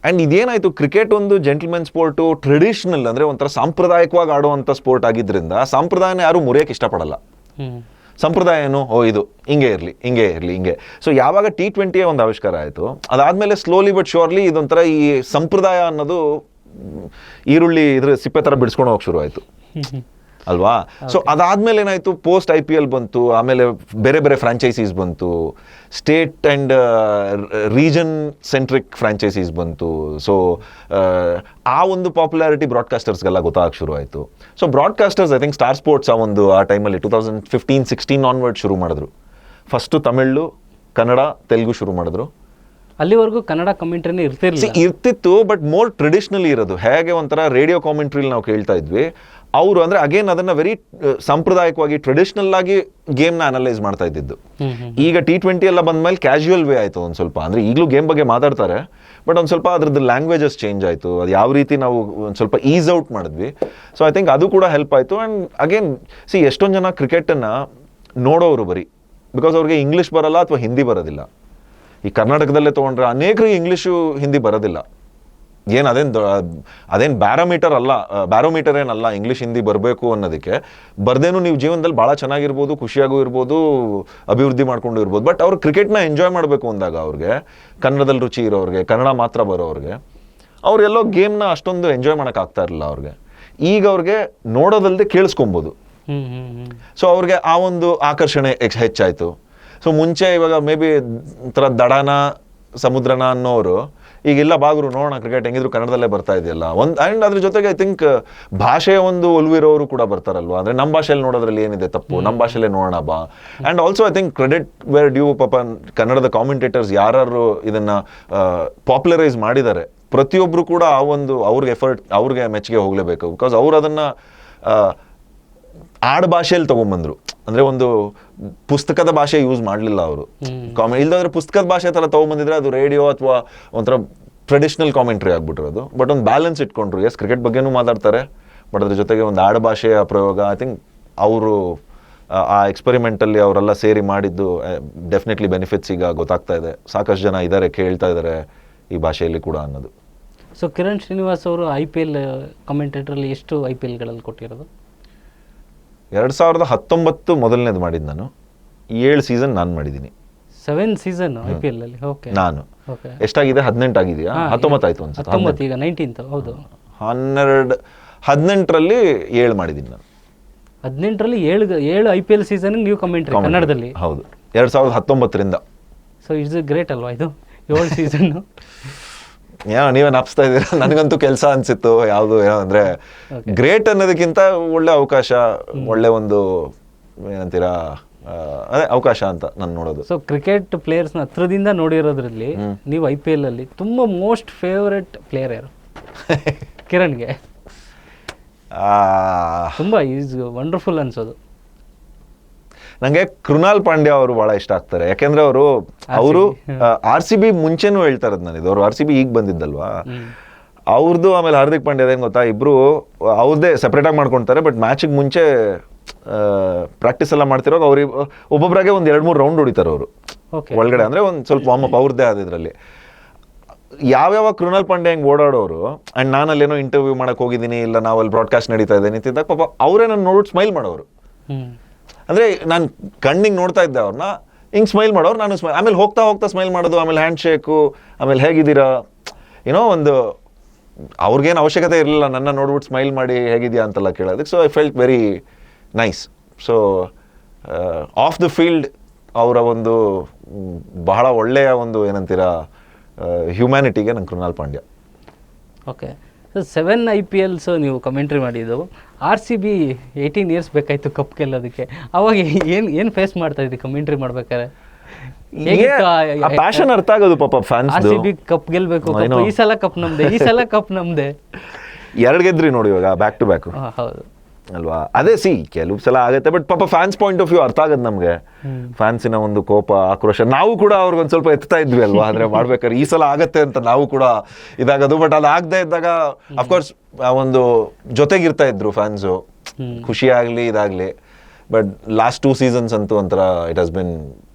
ಅಂಡ್ ಇದೇನಾಯ್ತು, ಕ್ರಿಕೆಟ್ ಒಂದು ಜೆಂಟ್ಲ್ಮನ್ ಸ್ಪೋರ್ಟು, ಟ್ರೆಡಿಷನಲ್ ಅಂದ್ರೆ ಒಂಥರ ಸಾಂಪ್ರದಾಯಿಕವಾಗಿ ಆಡುವಂಥ ಸ್ಪೋರ್ಟ್ ಆಗಿದ್ರಿಂದ ಸಾಂಪ್ರದಾಯನ ಯಾರು ಮುರಿಯಕ್ಕೆ ಇಷ್ಟಪಡಲ್ಲ. ಸಂಪ್ರದಾಯ ಏನು, ಇದು ಹಿಂಗೆ ಇರಲಿ. ಸೊ ಯಾವಾಗ T20 ಒಂದು ಆವಿಷ್ಕಾರ ಆಯಿತು, ಅದಾದಮೇಲೆ ಸ್ಲೋಲಿ ಬಟ್ ಶ್ಯೂರ್ಲಿ ಇದೊಂಥರ ಈ ಸಂಪ್ರದಾಯ ಅನ್ನೋದು ಈರುಳ್ಳಿ ಇದ್ರ ಸಿಪ್ಪೆ ಥರ ಬಿಡಿಸ್ಕೊಂಡು ಹೋಗಿ ಶುರು ಆಯಿತು ಅಲ್ವಾ? ಸೊ ಅದಾದ್ಮೇಲೆ ಏನಾಯಿತು, ಪೋಸ್ಟ್ IPL ಬಂತು, ಆಮೇಲೆ ಬೇರೆ ಬೇರೆ ಫ್ರಾಂಚೈಸೀಸ್ ಬಂತು, state and region centric franchises ಬಂತು. ಸೊ ಆ ಒಂದು ಪಾಪ್ಯುಲಾರಿಟಿ ಬ್ರಾಡ್ಕಾಸ್ಟರ್ಸ್ಗೆಲ್ಲ ಗೊತ್ತಾಗಕ್ಕೆ ಶುರು ಆಯಿತು. So broadcasters I think Star Sports ಆ ಟೈಮಲ್ಲಿ 2015-16 ಆನ್ವರ್ಡ್ ಶುರು ಮಾಡಿದ್ರು. ಫಸ್ಟು ತಮಿಳು, ಕನ್ನಡ, ತೆಲುಗು ಶುರು ಮಾಡಿದ್ರು. ಅಲ್ಲಿವರೆಗೂ ಕನ್ನಡ ಕಾಮೆಂಟ್ರಿನೇ ಇರ್ತಿತ್ತು, ಬಟ್ ಮೋರ್ ಟ್ರೆಡಿಷನಲಿ ಇರೋದು. ಹೇಗೆ ಒಂಥರ ರೇಡಿಯೋ ಕಾಮೆಂಟ್ರಿಲಿ ನಾವು ಕೇಳ್ತಾ ಇದ್ವಿ, ಅವರು ಅಂದರೆ ಅಗೇನ್ ಅದನ್ನು ವೆರಿ ಸಾಂಪ್ರದಾಯಿಕವಾಗಿ ಟ್ರೆಡಿಷನಲ್ ಆಗಿ ಗೇಮ್ನ ಅನಲೈಸ್ ಮಾಡ್ತಾ ಇದ್ದಿದ್ದು. ಈಗ T20 ಎಲ್ಲ ಬಂದ್ಮೇಲೆ ಕ್ಯಾಶುವಲ್ ವೇ ಆಯಿತು ಒಂದು ಸ್ವಲ್ಪ. ಅಂದರೆ ಈಗಲೂ ಗೇಮ್ ಬಗ್ಗೆ ಮಾತಾಡ್ತಾರೆ, ಬಟ್ ಒಂದು ಸ್ವಲ್ಪ ಅದ್ರದ್ದು ಲ್ಯಾಂಗ್ವೇಜಸ್ ಚೇಂಜ್ ಆಯಿತು. ಅದು ಯಾವ ರೀತಿ ನಾವು ಒಂದು ಸ್ವಲ್ಪ ಈಸ್ ಔಟ್ ಮಾಡಿದ್ವಿ. ಸೊ ಐ ಥಿಂಕ್ ಅದು ಕೂಡ ಹೆಲ್ಪ್ ಆಯಿತು. ಆ್ಯಂಡ್ ಅಗೇನ್ ಎಷ್ಟೊಂದು ಜನ ಕ್ರಿಕೆಟನ್ನು ನೋಡೋರು ಬರೀ ಬಿಕಾಸ್ ಅವ್ರಿಗೆ ಇಂಗ್ಲೀಷ್ ಬರಲ್ಲ ಅಥವಾ ಹಿಂದಿ ಬರೋದಿಲ್ಲ. ಈ ಕರ್ನಾಟಕದಲ್ಲೇ ತೊಗೊಂಡ್ರೆ ಅನೇಕರಿಗೆ ಇಂಗ್ಲೀಷು ಹಿಂದಿ ಬರೋದಿಲ್ಲ. ಅದೇನು ಬ್ಯಾರೋಮೀಟರ್ ಏನಲ್ಲ ಇಂಗ್ಲೀಷ್ ಹಿಂದಿ ಬರಬೇಕು ಅನ್ನೋದಕ್ಕೆ. ಬರ್ದೇನು ನೀವು ಜೀವನದಲ್ಲಿ ಭಾಳ ಚೆನ್ನಾಗಿರ್ಬೋದು, ಖುಷಿಯಾಗೂ ಇರ್ಬೋದು, ಅಭಿವೃದ್ಧಿ ಮಾಡ್ಕೊಂಡು ಇರ್ಬೋದು. ಬಟ್ ಅವ್ರು ಕ್ರಿಕೆಟ್ನ ಎಂಜಾಯ್ ಮಾಡಬೇಕು ಅಂದಾಗ ಅವ್ರಿಗೆ, ಕನ್ನಡದಲ್ಲಿ ರುಚಿ ಇರೋರಿಗೆ, ಕನ್ನಡ ಮಾತ್ರ ಬರೋರಿಗೆ, ಅವ್ರೆಲ್ಲೋ ಗೇಮ್ನ ಅಷ್ಟೊಂದು ಎಂಜಾಯ್ ಮಾಡೋಕ್ಕಾಗ್ತಾ ಇರಲಿಲ್ಲ ಅವ್ರಿಗೆ. ಈಗ ಅವ್ರಿಗೆ ನೋಡೋದಲ್ಲದೆ ಕೇಳಿಸ್ಕೊಬೋದು. ಸೊ ಅವ್ರಿಗೆ ಆ ಒಂದು ಆಕರ್ಷಣೆ ಹೆಚ್ಚಾಯಿತು. ಸೊ ಮುಂಚೆ ಇವಾಗ ಮೇ ಬಿ ಒಂಥರ ದಡಾನ ಸಮುದ್ರನ ಅನ್ನೋರು ಈಗೆಲ್ಲ ಬಾಗ್ರು ನೋಡೋಣ ಕ್ರಿಕೆಟ್ ಹೆಂಗಿದ್ರು ಕನ್ನಡದಲ್ಲೇ ಬರ್ತಾ ಇದೆಯಲ್ಲ ಆ್ಯಂಡ್ ಅದ್ರ ಜೊತೆಗೆ ಐ ಥಿಂಕ್ ಭಾಷೆಯ ಒಂದು ಒಲವಿರೋರು ಕೂಡ ಬರ್ತಾರಲ್ವಾ. ಅಂದರೆ ನಮ್ಮ ಭಾಷೆಯಲ್ಲಿ ನೋಡೋದ್ರಲ್ಲಿ ಏನಿದೆ ತಪ್ಪು, ನಮ್ಮ ಭಾಷೆಯಲ್ಲೇ ನೋಡೋಣ ಬಾ. And also I think credit where due. ಪಾಪ ಕನ್ನಡದ ಕಾಮೆಂಟೇಟರ್ಸ್ ಯಾರು ಇದನ್ನು ಪಾಪ್ಯುಲರೈಸ್ ಮಾಡಿದ್ದಾರೆ, ಪ್ರತಿಯೊಬ್ಬರು ಕೂಡ ಆ ಒಂದು ಅವ್ರಿಗೆ ಮೆಚ್ಚುಗೆ ಹೋಗಲೇಬೇಕು. ಬಿಕಾಸ್ ಅವ್ರು ಅದನ್ನು ಆಡ್ ಭಾಷೆಯಲ್ಲಿ ತೊಗೊಂಬಂದ್ರು. ಅಂದರೆ ಒಂದು ಪುಸ್ತಕದ ಭಾಷೆ ಯೂಸ್ ಮಾಡಲಿಲ್ಲ ಅವರು. ಇಲ್ದಾದ್ರೆ ಪುಸ್ತಕದ ಭಾಷೆ ಥರ ತೊಗೊಂಬಂದಿದ್ರೆ ಅದು ರೇಡಿಯೋ ಅಥವಾ ಒಂಥರ ಟ್ರೆಡಿಷನಲ್ ಕಾಮೆಂಟ್ರಿ ಆಗ್ಬಿಟ್ಟಿರೋದು. ಬಟ್ ಒಂದು ಬ್ಯಾಲೆನ್ಸ್ ಇಟ್ಕೊಂಡ್ರು. ಎಸ್ ಕ್ರಿಕೆಟ್ ಬಗ್ಗೆನೂ ಮಾತಾಡ್ತಾರೆ, ಬಟ್ ಅದ್ರ ಜೊತೆಗೆ ಒಂದು ಆಡ್ ಭಾಷೆಯ ಪ್ರಯೋಗ ಐ ಥಿಂಕ್ ಅವರು ಆ ಎಕ್ಸ್ಪೆರಿಮೆಂಟಲ್ಲಿ ಅವರೆಲ್ಲ ಸೇರಿ ಮಾಡಿದ್ದು ಡೆಫಿನೆಟ್ಲಿ ಬೆನಿಫಿಟ್ಸ್ ಈಗ ಗೊತ್ತಾಗ್ತಾ ಇದೆ. ಸಾಕಷ್ಟು ಜನ ಇದ್ದಾರೆ, ಕೇಳ್ತಾ ಇದ್ದಾರೆ ಈ ಭಾಷೆಯಲ್ಲಿ ಕೂಡ ಅನ್ನೋದು. ಸೊ ಕಿರಣ್ ಶ್ರೀನಿವಾಸ್ ಅವರು IPL ಕಾಮೆಂಟೇಟರಲ್ಲಿ ಎಷ್ಟು IPLಗಳಲ್ಲಿ ಕೊಟ್ಟಿರೋದು? 2019 ಮೊದಲನೇದು ಮಾಡಿದ್ದು ನಾನು. 7 ಸೀಸನ್ ನಾನು ಮಾಡಿದ್ದೀನಿ. 7 ಸೀಸನ್ IPL ಅಲ್ಲಿ? ಓಕೆ. ನಾನು ಎಷ್ಟಾಗಿದೆ? 18 ಆಗಿದೆಯಾ? 19 ಆಯ್ತು ಅನ್ಸುತ್ತೆ. 19 ಈಗ 19th. ಹೌದು. 18ರಲ್ಲಿ 7 ಮಾಡಿದ್ದೀನಿ ನಾನು. 18ರಲ್ಲಿ 7 IPL ಸೀಸನ್ ನೀವು ಕಮೆಂಟ್ರಿ ಕನ್ನಡದಲ್ಲಿ? ಹೌದು, 2019ರಿಂದ. ಸೊ ಇಟ್ಸ್ ಗ್ರೇಟ್ ಅಲ್ವಾ ಇದು? 7 ಸೀಸನ್ನು. ಏನೋ ನೀವೇ ನಾಪ್ಸ್ತಾ ಇದ್ದೀರಾ, ನನಗಂತೂ ಕೆಲಸ ಅನ್ಸಿತ್ತು. ಯಾವುದು ಏನೋ ಅಂದರೆ ಗ್ರೇಟ್ ಅನ್ನೋದಕ್ಕಿಂತ ಒಳ್ಳೆ ಅವಕಾಶ, ಒಳ್ಳೆ ಒಂದು ಏನಂತೀರಾ ಅದೇ ಅವಕಾಶ ಅಂತ ನಾನು ನೋಡೋದು. ಸೊ ಕ್ರಿಕೆಟ್ ಪ್ಲೇಯರ್ಸ್ನ ಹತ್ರದಿಂದ ನೋಡಿರೋದ್ರಲ್ಲಿ ನೀವು IPL ಅಲ್ಲಿ ತುಂಬ ಮೋಸ್ಟ್ ಫೇವರೆಟ್ ಪ್ಲೇಯರ್ ಯಾರು? ಕಿರಣ್ಗೆ ತುಂಬ ಈಸ್ ವಂಡರ್ಫುಲ್ ಅನ್ಸೋದು. ನನಗೆ ಕೃಣಾಲ್ ಪಾಂಡ್ಯ ಅವರು ಬಹಳ ಇಷ್ಟ ಆಗ್ತಾರೆ. ಯಾಕೆಂದ್ರೆ ಅವರು RCB ಮುಂಚೆನೂ ಹೇಳ್ತಾ ಇರೋದು ನಾನು, ಇದು ಅವರು RCB ಈಗ ಬಂದಿದ್ದಲ್ವಾ ಅವ್ರದ್ದು. ಆಮೇಲೆ ಹಾರ್ದಿಕ್ ಪಾಂಡ್ಯ ಅದೇನು ಗೊತ್ತಾ, ಇಬ್ರು ಅವ್ರದ್ದೇ ಸೆಪ್ರೇಟಾಗಿ ಮಾಡ್ಕೊಳ್ತಾರೆ. ಬಟ್ ಮ್ಯಾಚಿಗೆ ಮುಂಚೆ ಪ್ರಾಕ್ಟೀಸ್ ಎಲ್ಲ ಮಾಡ್ತಿರೋವಾಗ ಅವ್ರಿಗೆ ಒಬ್ಬೊಬ್ಬರಾಗೆ ಒಂದು 2-3 ರೌಂಡ್ ಹೊಡಿತಾರೆ ಅವರು ಒಳಗಡೆ. ಅಂದರೆ ಒಂದು ಸ್ವಲ್ಪ ವಾರ್ಮಪ್ ಅವ್ರದ್ದೇ ಆದ ಇದರಲ್ಲಿ. ಯಾವ್ಯಾವ ಕೃಣಾಲ್ ಪಾಂಡ್ಯ ಹೆಂಗೆ ಓಡಾಡೋರು ಆ್ಯಂಡ್ ನಾನಲ್ಲೇನೋ ಇಂಟರ್ವ್ಯೂ ಮಾಡಕ್ಕೆ ಹೋಗಿದ್ದೀನಿ, ಇಲ್ಲ ನಾವಲ್ಲಿ ಬ್ರಾಡ್ಕಾಸ್ಟ್ ನಡೀತಾ ಇದೆ ನಿಂತಿದ್ದಾಗ ಪಾಪ ಅವರೇ ನಾನು ನೋಡ್ಬಿಟ್ಟು ಸ್ಮೈಲ್ ಮಾಡೋರು. ಅಂದರೆ ನಾನು ಕಣ್ಣಿಗೆ ನೋಡ್ತಾ ಇದ್ದೆ ಅವ್ರನ್ನ, ಹಿಂಗೆ ಸ್ಮೈಲ್ ಮಾಡೋರು, ನಾನು ಆಮೇಲೆ ಹೋಗ್ತಾ ಹೋಗ್ತಾ ಸ್ಮೈಲ್ ಮಾಡೋದು, ಆಮೇಲೆ ಹ್ಯಾಂಡ್ ಶೇಕು, ಆಮೇಲೆ ಹೇಗಿದ್ದೀರಾ ಏನೋ ಒಂದು ಅವ್ರಿಗೇನು ಅವಶ್ಯಕತೆ ಇರಲಿಲ್ಲ ನನ್ನ ನೋಡ್ಬಿಟ್ಟು ಸ್ಮೈಲ್ ಮಾಡಿ ಹೇಗಿದೆಯಾ ಅಂತೆಲ್ಲ ಕೇಳೋದಕ್ಕೆ. So I felt very nice. So off the field ಅವರ ಒಂದು ಬಹಳ ಒಳ್ಳೆಯ ಒಂದು ಏನಂತೀರಾ ಹ್ಯುಮ್ಯಾನಿಟಿಗೆ ನಂಗೆ ಕೃಣಾಲ್ ಪಾಂಡ್ಯ. ಓಕೆ, 7 IPLs ನೀವು ಕಮೆಂಟ್ರಿ ಮಾಡಿದ್ದು. RCB 18 ಇಯರ್ಸ್ ಬೇಕಾಯ್ತು ಕಪ್ ಗೆಲ್ಲೋದಕ್ಕೆ. ಅವಾಗ ಏನು ಫೇಸ್ ಮಾಡ್ತಾ ಇದ್ರಿ ಕಮೆಂಟ್ರಿ ಮಾಡ್ಬೇಕಾದ್ರೆ? ಪ್ಯಾಷನ್ ಅರ್ಥ ಆಗೋದು ಪಾಪ ಫ್ಯಾನ್ಸ್. RCB ಕಪ್ ಗೆಲ್ಬೇಕು, ಈ ಸಲ ಕಪ್ ನಮ್ದೆ, ಈ ಸಲ ಕಪ್ ನಮ್ದೆ. 2 ಗೆದ್ರಿ ನೋಡಿ ಇವಾಗ ಬ್ಯಾಕ್ ಟು ಬ್ಯಾಕ್ ಹೌದು ಅಲ್ವಾ. ಅದೇ ಕೆಲವು ಸಲ ಆಗುತ್ತೆ, ಬಟ್ ಪಾಪ ಫ್ಯಾನ್ಸ್ ಪಾಯಿಂಟ್ ಆಫ್ ವ್ಯೂ ಅರ್ಥ ಆಗೋದು ನಮಗೆ. ಫ್ಯಾನ್ಸಿನ ಒಂದು ಕೋಪ, ಆಕ್ರೋಶ, ನಾವು ಕೂಡ ಅವ್ರಿಗೊಂದು ಸ್ವಲ್ಪ ಎತ್ತಾ ಇದ್ವಿ ಅಲ್ವಾ. ಆದ್ರೆ ಮಾಡ್ಬೇಕಾದ್ರೆ ಈ ಸಲ ಆಗತ್ತೆ ಅಂತ ನಾವು ಕೂಡ ಇದಾಗೋದು. ಬಟ್ ಅದು ಆಗದೆ ಇದ್ದಾಗ ಅಫ್ಕೋರ್ಸ್ ಒಂದು ಜೊತೆಗಿರ್ತಾ ಇದ್ರು ಫ್ಯಾನ್ಸು, ಖುಷಿ ಆಗಲಿ ಇದಾಗಲಿ. ಬಟ್ ಲಾಸ್ಟ್ 2 ಸೀಸನ್ಸ್ ಅಂತೂ ಒಂಥರ ಇಟ್ ಹಸ್ ಬಿನ್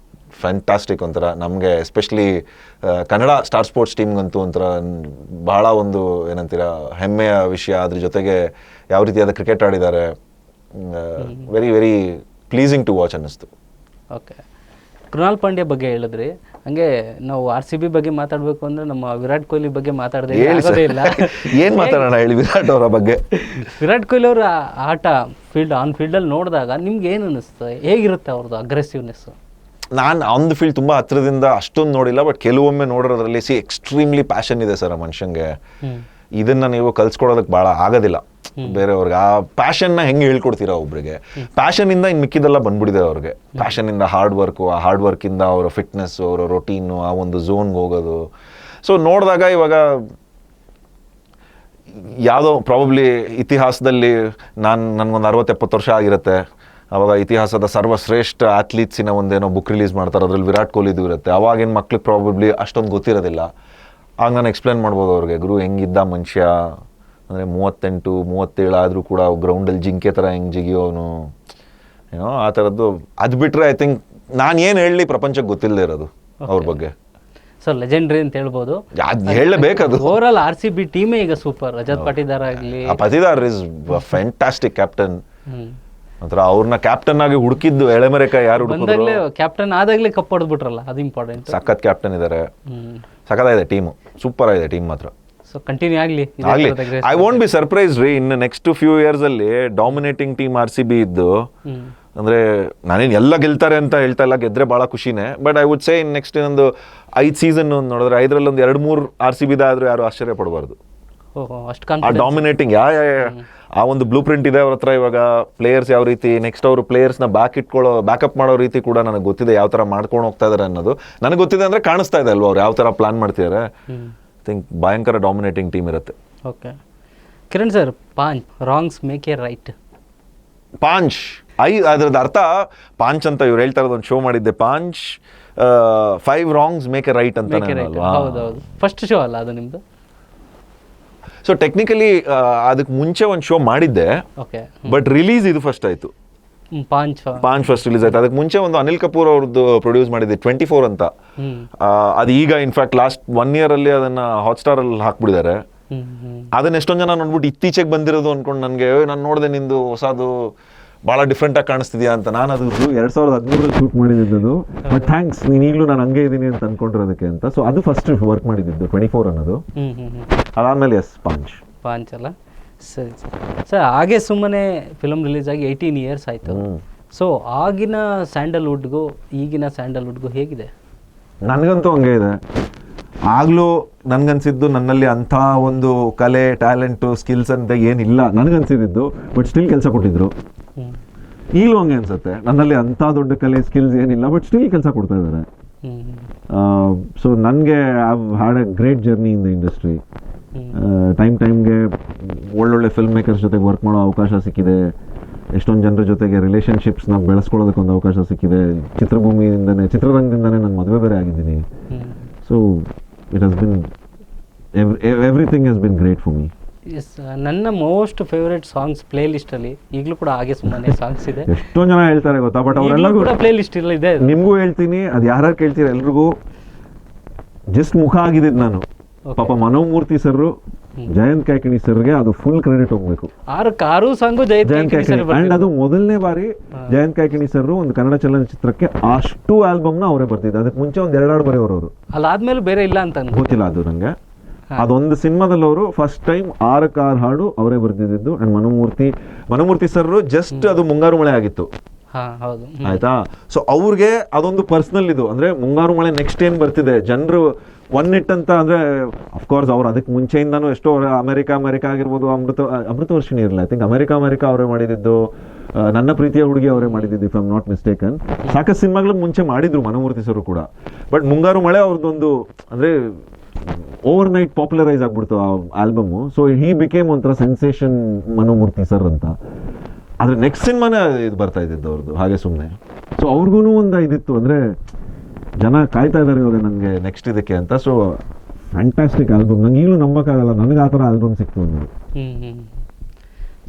ಫ್ಯಾಂಟಾಸ್ಟಿಕ್. ಒಂಥರ ನಮಗೆ ಎಸ್ಪೆಷಲಿ ಕನ್ನಡ ಸ್ಟಾರ್ ಸ್ಪೋರ್ಟ್ಸ್ ಟೀಮ್ಗಂತೂ ಒಂಥರ ಬಹಳ ಒಂದು ಏನಂತೀರ ಹೆಮ್ಮೆಯ ವಿಷಯ. ಅದ್ರ ಜೊತೆಗೆ ಯಾವ ರೀತಿಯಾದ ಕ್ರಿಕೆಟ್ ಆಡಿದ್ದಾರೆ, very very pleasing to watch ಅನ್ನಿಸ್ತು. ಓಕೆ, ಕೃಣಾಲ್ ಪಾಂಡ್ಯ ಬಗ್ಗೆ ಹೇಳಿದ್ರಿ. ಹಂಗೆ ನಾವು RCB ಬಗ್ಗೆ ಮಾತಾಡಬೇಕು ಅಂದ್ರೆ ನಮ್ಮ ವಿರಾಟ್ ಕೊಹ್ಲಿ ಬಗ್ಗೆ ಮಾತಾಡದೆ ಇಲ್ಲ. ಏನು ಮಾತಾಡೋಣ ಹೇಳಿ ವಿರಾಟ್ ಅವರ ಬಗ್ಗೆ. ವಿರಾಟ್ ಕೊಹ್ಲಿ ಅವರ ಆಟ ಆನ್ ಫೀಲ್ಡಲ್ಲಿ ನೋಡಿದಾಗ ನಿಮ್ಗೆ ಏನು ಅನ್ನಿಸ್ತು? ಹೇಗಿರುತ್ತೆ ಅವ್ರದ್ದು ಅಗ್ರೆಸಿವ್ನೆಸ್? ನಾನು ಆನ್ ದ ಫೀಲ್ಡ್ ತುಂಬ ಹತ್ರದಿಂದ ಅಷ್ಟೊಂದು ನೋಡಿಲ್ಲ, ಬಟ್ ಕೆಲವೊಮ್ಮೆ ನೋಡೋದ್ರಲ್ಲಿ ಎಕ್ಸ್ಟ್ರೀಮ್ಲಿ ಪ್ಯಾಷನ್ ಇದೆ ಸರ್ ಆ ಮನುಷ್ಯಂಗೆ. ಇದನ್ನ ನೀವು ಕಲ್ಸ್ಕೊಡೋದಕ್ಕೆ ಭಾಳ ಆಗೋದಿಲ್ಲ ಬೇರೆಯವ್ರಿಗೆ. ಆ ಪ್ಯಾಷನ್ನ ಹೆಂಗೆ ಹೇಳ್ಕೊಡ್ತೀರಾ ಒಬ್ರಿಗೆ? ಪ್ಯಾಷನ್ ಇಂದ ಇನ್ನು ಮಿಕ್ಕಿದೆಲ್ಲ ಬಂದ್ಬಿಟ್ಟಿದೆ ಅವ್ರಿಗೆ. ಪ್ಯಾಷನ್ ಇಂದ ಹಾರ್ಡ್ ವರ್ಕು, ಆ ಹಾರ್ಡ್ ವರ್ಕಿಂದ ಅವರ ಫಿಟ್ನೆಸ್, ಅವರ ರೊಟೀನು, ಆ ಒಂದು ಝೋನ್ಗೆ ಹೋಗೋದು. ಸೊ ನೋಡಿದಾಗ ಇವಾಗ ಯಾವುದೋ ಪ್ರಾಬಬ್ಲಿ ಇತಿಹಾಸದಲ್ಲಿ ನನಗೊಂದು 60-70 ವರ್ಷ ಆಗಿರುತ್ತೆ, ಅವಾಗ ಇತಿಹಾಸದ ಸರ್ವಶ್ರೇಷ್ಠ ಅಥ್ಲೀಟ್ಸಿನ ಒಂದೇನೋ ಬುಕ್ ರಿಲೀಸ್ ಮಾಡ್ತಾರೆ, ಅದ್ರಲ್ಲಿ ವಿರಾಟ್ ಕೊಹ್ಲಿದು ಇರುತ್ತೆ. ಅವಾಗಿನ ಮಕ್ಳಿಗೆ ಪ್ರಾಬಬ್ಲಿ ಅಷ್ಟೊಂದು ಗೊತ್ತಿರೋದಿಲ್ಲ. ಆಗ ನಾನು ಎಕ್ಸ್ಪ್ಲೇನ್ ಮಾಡ್ಬೋದು ಅವ್ರಿಗೆ, ಗುರು ಹೆಂಗಿದ್ದ ಮನುಷ್ಯ ಅಂದರೆ 38-37 ಆದರೂ ಕೂಡ ಗ್ರೌಂಡಲ್ಲಿ ಜಿಂಕೆ ಥರ ಹೆಂಗೆ ಜಿಗಿಯೋನು ಏನೋ ಆ ಥರದ್ದು. ಅದು ಬಿಟ್ಟರೆ ಐ ಥಿಂಕ್ ನಾನು ಏನು ಹೇಳಲಿ ಪ್ರಪಂಚಕ್ಕೆ ಗೊತ್ತಿಲ್ಲದೆ ಇರೋದು ಅವ್ರ ಬಗ್ಗೆ. ಸೊ ಲೆಜೆಂಡ್ರಿ ಅಂತ ಹೇಳ್ಬೋದು. ಅದು ಹೇಳಲೇಬೇಕದು. ಓವರ್ ಆಲ್ RCB ಟೀಮೇ ಈಗ ಸೂಪರ್. ರಜತ್ ಪಾಟಿದಾರ್ ಆಗಲಿ, ಪಾಟಿದಾರ್ ಇಸ್ ಫ್ಯಾಂಟಾಸ್ಟಿಕ್ ಕ್ಯಾಪ್ಟನ್. ಒಂಥರ ಅವ್ರನ್ನ ಕ್ಯಾಪ್ಟನ್ ಆಗಿ ಹುಡುಕಿದ್ದು ಎಳೆಮರೆಕ ಯಾರು ಬಂದಾಗಲೇ ಕ್ಯಾಪ್ಟನ್ ಆದಾಗಲೇ ಕಪ್ ಹೊಡೆದ್ಬಿಟ್ರಲ್ಲ, ಅದು ಇಂಪಾರ್ಟೆಂಟ್. ಸಖತ್ ಕ್ಯಾಪ್ಟನ್ ಇದ್ದಾರೆ, ಸಖತ್ತಾಗಿದೆ ಟೀಮು, ಸೂಪರ್ ಆಗಿದೆ ಟೀಮ್ ಮಾತ್ರ. ಸೊ ಕಂಟಿನ್ಯೂ ಆಗಲಿ. ಐ ವೋಂಟ್ ಬಿ ಸರ್ಪ್ರೈಸ್ ರೀ ಇನ್ನು ನೆಕ್ಸ್ಟ್ ಫ್ಯೂ ಇಯರ್ಸ್ ಅಲ್ಲಿ ಡಾಮಿನೇಟಿಂಗ್ ಟೀಮ್ RCB ಇದ್ದು. ಅಂದ್ರೆ ನಾನೇನು ಎಲ್ಲ ಗೆಲ್ತಾರೆ ಅಂತ ಹೇಳ್ತಾ ಇಲ್ಲ, ಗೆದ್ರೆ ಬಹಳ ಖುಷಿನೇ. But I would say in next ಇನ್ನೊಂದು 5 ಸೀಸನ್ ನೋಡಿದ್ರೆ 5ರಲ್ಲಿ ಒಂದು 2-3 RCB ಆದ್ರೂ ಯಾರು ಆಶ್ಚರ್ಯ ಪಡಬಾರ್ದು. ಆ ಡಾಮಿನೇಟಿಂಗ್ ಆ ಒಂದು ಬ್ಲೂ ಪ್ರಿಂಟ್ ಇದೆ ಅವ್ರ ಹತ್ರ. ಇವಾಗ ಪ್ಲೇಯರ್ಸ್ ಯಾವ ರೀತಿ ನೆಕ್ಸ್ಟ್ ಅವರು ಪ್ಲೇಯರ್ಸ್ನ ಬ್ಯಾಕಪ್ ಮಾಡೋ ರೀತಿ ಕೂಡ ನನಗೆ ಗೊತ್ತಿದೆ, ಯಾವ ಥರ ಮಾಡ್ಕೊಂಡು ಹೋಗ್ತಾ ಇದಾರೆ ಅನ್ನೋದು ನನಗೆ ಗೊತ್ತಿದೆ. ಅಂದರೆ ಕಾಣಿಸ್ತಾ ಇದೆ ಅಲ್ವಾ ಅವ್ರು ಯಾವ ಥರ ಪ್ಲಾನ್ ಮಾಡ್ತಿದ್ದಾರೆ. ಐ ಥಿಂಕ್ ಭಯಂಕರ ಡಾಮಿನೇಟಿಂಗ್ ಟೀಮ್ ಇರುತ್ತೆ. ಓಕೆ ಕಿರಣ್ ಸರ್, ಪಾಂಚ್ ರಾಂಗ್ಸ್ ಮೇಕ್ ಎ ರೈಟ್. ಪಾಂಚ್ ಅದ್ರದ್ದು ಅರ್ಥ ಪಾಂಚ್ ಅಂತ ಇವ್ರು ಹೇಳ್ತಾ ಇರೋದು. ಒಂದು ಶೋ ಮಾಡಿದ್ದೆ, ಪಾಂಚ್ 5 wrongs make a right ಅಂತ. ಹೌದೌದು, ಫಸ್ಟ್ ಶೋ ಅಲ್ಲ ಅದು ನಿಮ್ದು? ಸೊ ಟೆಕ್ನಿಕಲಿ ಅದಕ್ಕೆ ಮುಂಚೆ ಒಂದು ಶೋ ಮಾಡಿದ್ದೆ, ಬಟ್ ರಿಲೀಸ್ ಇದು ಫಸ್ಟ್ ಆಯ್ತು. ಪಾಂಚ್ ಫಸ್ಟ್ ರಿಲೀಸ್ ಆಯ್ತು. ಅದಕ್ಕೆ ಮುಂಚೆ ಒಂದು ಅನಿಲ್ ಕಪೂರ್ ಅವ್ರದ್ದು ಪ್ರೊಡ್ಯೂಸ್ ಮಾಡಿದ್ದೆ 24 ಅಂತ. ಅದು ಈಗ ಇನ್ಫ್ಯಾಕ್ಟ್ ಲಾಸ್ಟ್ 1 year ಅಲ್ಲಿ ಅದನ್ನ ಹಾಟ್ಸ್ಟಾರ್ ಅಲ್ಲಿ ಹಾಕ್ಬಿಟ್ಟಿದ್ದಾರೆ. ಅದನ್ನ ಎಷ್ಟೊಂದು ಜನ ನೋಡ್ಬಿಟ್ಟು ಇತ್ತೀಚೆಗೆ ಬಂದಿರೋದು ಅನ್ಕೊಂಡು ನನಗೆ, ನಾನು ನೋಡಿದೆ ನಿಂದು ಹೊಸದು ಭಾಳ ಡಿಫ್ರೆಂಟ್ ಆಗಿ ಕಾಣಿಸ್ತಿದ್ಯಾ ಅಂತ. ನಾನು ಅದು 2013 ಶೂಟ್ ಮಾಡಿದ್ದು, ಬಟ್ ಥ್ಯಾಂಕ್ಸ್ ನೀನು ಈಗಲೂ ನಾನು ಹಂಗೆ ಇದ್ದೀನಿ ಅಂತ ಅನ್ಕೊಂಡಿರೋದಕ್ಕೆ ಅಂತ. ಸೊ ಅದು ಫಸ್ಟ್ ವರ್ಕ್ ಮಾಡಿದ್ದು 24 ಅನ್ನೋದು. ಅದಾದ್ಮೇಲೆ ಎಸ್ ಪಾಂಚ್ ಅಲ್ಲ. ಸರಿ ಸರ್, ಹಾಗೆ ಸುಮ್ಮನೆ ಫಿಲಮ್ ರಿಲೀಸ್ ಆಗಿ 18 years ಆಯಿತು. ಸೊ ಆಗಿನ ಸ್ಯಾಂಡಲ್ವುಡ್ಗೂ ಈಗಿನ ಸ್ಯಾಂಡಲ್ವುಡ್ಗೂ ಹೇಗಿದೆ? ನನಗಂತೂ ಹಂಗೆ ಇದೆ. ಆಗ್ಲೂ ನನ್ಗನ್ಸಿದ್ದು ನನ್ನಲ್ಲಿ ಅಂಥ ಒಂದು ಕಲೆ ಟ್ಯಾಲೆಂಟು ಸ್ಕಿಲ್ಸ್ ಅಂತ ಏನಿಲ್ಲ ನನಗನ್ಸಿದ್ದು, ಬಟ್ ಸ್ಟಿಲ್ ಕೆಲಸ ಕೊಟ್ಟಿದ್ರು. ಈಗಲೂ ಹಂಗೆ ಅನ್ಸುತ್ತೆ, ನನ್ನಲ್ಲಿ ಅಂಥ ದೊಡ್ಡ ಕಲೆ ಸ್ಕಿಲ್ಸ್ ಏನಿಲ್ಲ, ಬಟ್ ಸ್ಟಿಲ್ ಕೆಲಸ ಕೊಡ್ತಾ ಇದ್ದಾರೆ. ಸೊ ನನಗೆ I had A great journey in the industry. ಟೈಮ್ಗೆ ಒಳ್ಳೊಳ್ಳೆ ಫಿಲ್ಮ್ ಮೇಕರ್ಸ್ ಜೊತೆಗೆ ವರ್ಕ್ ಮಾಡೋ ಅವಕಾಶ ಸಿಕ್ಕಿದೆ. ಎಷ್ಟೊಂದು ಜನರ ಜೊತೆಗೆ ರಿಲೇಷನ್ಶಿಪ್ಸ್ನ ಬೆಳೆಸ್ಕೊಳ್ಳೋದಕ್ಕೊಂದು ಅವಕಾಶ ಸಿಕ್ಕಿದೆ. ಚಿತ್ರರಂಗದಿಂದನೇ ನಾನು ಮದುವೆ ಬೇರೆ ಆಗಿದ್ದೀನಿ. So it has been everything has been great for me. Yes, ನನ್ನ most favourite songs playlist ಅಲ್ಲಿ ಈಗಲೂ ಕೂಡ ಹಾಗೆ ಸುಮ್ಮನೆ ಸಾಂಗ್ಸ್ ಇದೆ. ಎಷ್ಟೊಂದು ಜನ ಹೇಳ್ತಾರೆ ಗೊತ್ತಾ, ಬಟ್ ಅವರೆಲ್ಲರಿಗೂ ಪ್ಲೇ ಲಿಸ್ಟ್ ಇದೆ. ನಿಮಗೂ ಹೇಳ್ತೀನಿ, ಅದು ಯಾರು ಕೇಳ್ತೀರ ಎಲ್ರಿಗೂ ಜಸ್ಟ್ ಮುಖ ಆಗಿದ್ದು ನಾನು. ಪಾಪ ಮನೋಮೂರ್ತಿ ಸರ್, ಜಯಂತ್ ಕಾಯ್ಕಿಣಿ ಸರ್ಗೆ ಅದು ಫುಲ್ ಕ್ರೆಡಿಟ್ ಹೋಗ್ಬೇಕು. Car song Jayant Kaikini and ಅದು ಮೊದಲನೇ ಬಾರಿ ಜಯಂತ್ ಕಾಯ್ಕಿಣಿ ಸರ್ ಒಂದು ಕನ್ನಡ ಚಲನಚಿತ್ರಕ್ಕೆ ಅಷ್ಟು ಆಲ್ಬಮ್ನ ಅವರೇ ಬರ್ತಿದ್ದೆ. ಅದಕ್ಕೆ ಮುಂಚೆ ಒಂದ್ 2 ಹಾಡು ಬರೆಯೋರು, ಅದಾದ್ಮೇಲೆ ಬೇರೆ ಇಲ್ಲ ಅಂತ ಗೊತ್ತಿಲ್ಲ ಅದು ನಂಗೆ. ಅದೊಂದು ಸಿನಿಮಾದಲ್ಲಿ ಅವರು ಫಸ್ಟ್ ಟೈಮ್ 6 ಹಾಡು ಅವರೇ ಬರ್ತಿದ್ದು. ಅಂಡ್ ಮನೋಮೂರ್ತಿ ಸರ್ ಜಸ್ಟ್ ಅದು ಮುಂಗಾರು ಮಳೆ ಆಗಿತ್ತು, ಆಯ್ತಾ. ಸೊ ಅವ್ರಿಗೆ ಅದೊಂದು ಪರ್ಸನಲ್ ಇದು, ಅಂದ್ರೆ ಮುಂಗಾರು ಮಳೆ ನೆಕ್ಸ್ಟ್ ಏನ್ ಬರ್ತಿದೆ, ಜನರು ಒನ್ ಇಟ್ ಅಂತ. ಅಂದ್ರೆ ಅಫ್ಕೋರ್ಸ್ ಅವ್ರು ಅದಕ್ಕೆ ಮುಂಚೆಯಿಂದಾನು ಎಷ್ಟೋ ಅಮೆರಿಕ ಆಗಿರ್ಬೋದು, ಅಮೃತವರ್ಷಿಣಿ ಇರಲಿಲ್ಲ, ಐ ಥಿಂಕ್ ಅಮೆರಿಕ ಅವರೇ ಮಾಡಿದ್ದು, ನನ್ನ ಪ್ರೀತಿಯ ಹುಡುಗಿ ಅವರೇ ಮಾಡಿದ್ದು, if I am not mistaken. ಸಾಕಷ್ಟು ಸಿನಿಮಾಗಳು ಮುಂಚೆ ಮಾಡಿದ್ರು ಮನೋಮೂರ್ತಿ ಸರ್ ಕೂಡ. ಬಟ್ ಮುಂಗಾರು ಮಳೆ ಅವ್ರದ್ದೊಂದು ಅಂದ್ರೆ ಓವರ್ ನೈಟ್ ಪಾಪ್ಯುಲರೈಸ್ ಆಗ್ಬಿಡ್ತು ಆ ಆಲ್ಬಮು. ಸೊ ಹಿ ಬಿಕೇಮ್ ಒಂಥರ ಸೆನ್ಸೇಷನ್ ಮನೋಮೂರ್ತಿ ಸರ್ ಅಂತ. ಆದ್ರೆ ನೆಕ್ಸ್ಟ್ ಸಿನಿಮಾನೇ ಇದು ಬರ್ತಾ ಇದ್ದಿದ್ದು ಅವ್ರದ್ದು ಹಾಗೆ ಸುಮ್ಮನೆ. ಸೊ ಅವ್ರಿಗೂ ಒಂದು ಇದಿತ್ತು, ಅಂದ್ರೆ ಜನ ಕಾಯ್ತಾ ಇದ್ದಾರೆ ಇವಾಗ ನನಗೆ ನೆಕ್ಸ್ಟ್ ಇದಕ್ಕೆ ಅಂತ. ಸೊ ಫ್ಯಾಂಟಾಸ್ಟಿಕ್ ಆಲ್ಬಮ್, ನಂಗೆ ಈಗಲೂ ನಂಬಕ್ಕಾಗಲ್ಲ ನನಗೆ ಆ ಥರ ಆಲ್ಬಮ್ ಸಿಕ್ತು ಅನ್ನೋದು.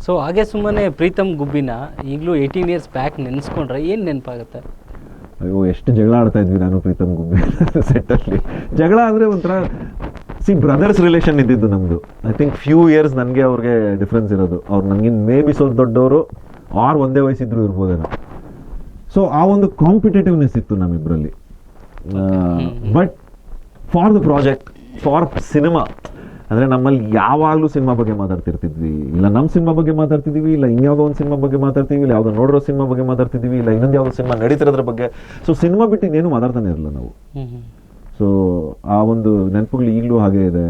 ಸೊ ಹಾಗೆ ಸುಮ್ಮನೆ ಪ್ರೀತಮ್ ಗುಬ್ಬಿನ ಈಗಲೂ 18 ಇಯರ್ಸ್ ಬ್ಯಾಕ್ ನೆನೆಸ್ಕೊಂಡ್ರೆ ಏನು ನೆನಪಾಗುತ್ತೆ? ಅಯ್ಯೋ, ಎಷ್ಟು ಜಗಳ ಆಡ್ತಾ ಇದ್ವಿ ನಾನು ಪ್ರೀತಮ್ ಗುಬ್ಬಿ ಸೆಟ್ಟಲ್ಲಿ. ಜಗಳ ಅಂದರೆ ಒಂಥರ ಬ್ರದರ್ಸ್ ರಿಲೇಷನ್ ಇದ್ದಿದ್ದು ನಮ್ಮದು. ಐ ಥಿಂಕ್ ಫ್ಯೂ ಇಯರ್ಸ್ ನನಗೆ ಅವ್ರಿಗೆ ಡಿಫ್ರೆನ್ಸ್ ಇರೋದು. ಅವ್ರು ನನಗಿನ್ ಮೇ ಬಿ ಸ್ವಲ್ಪ ದೊಡ್ಡವರು, ಒಂದೇ ವಯಸ್ಸಿದ್ರು ಇರ್ಬೋದೇನೋ. ಸೊ ಆ ಒಂದು ಕಾಂಪಿಟೇಟಿವ್ನೆಸ್ ಇತ್ತು ನಮ್ಮಿಬ್ಬರಲ್ಲಿ. But for the project, for cinema, ಅಂದರೆ ನಮ್ಮಲ್ಲಿ ಯಾವಾಗಲೂ ಸಿನಿಮಾ ಬಗ್ಗೆ ಮಾತಾಡ್ತಿರ್ತಿದ್ವಿ. ಇಲ್ಲ ನಮ್ಮ ಸಿನಿಮಾ ಬಗ್ಗೆ ಮಾತಾಡ್ತಿದ್ವಿ, ಇಲ್ಲ ಇನ್ಯಾವುದೋ ಒಂದು ಸಿನಿಮಾ ಬಗ್ಗೆ ಮಾತಾಡ್ತೀವಿ, ಇಲ್ಲ ಯಾವುದೋ ನೋಡಿರೋ ಸಿನಿಮಾ ಬಗ್ಗೆ ಮಾತಾಡ್ತಿದ್ವಿ, ಇಲ್ಲ ಇನ್ನೊಂದು ಯಾವುದೋ ಸಿನಿಮಾ ನಡೀತಿರೋದ್ರ ಬಗ್ಗೆ. ಸೊ ಸಿನಿಮಾ ಬಿಟ್ಟು ಇನ್ನೇನು ಮಾತಾಡ್ತಾನೆ ಇರಲಿಲ್ಲ ನಾವು. ಸೊ ಆ ಒಂದು ನೆನಪುಗಳು ಈಗಲೂ ಹಾಗೆ ಇದೆ.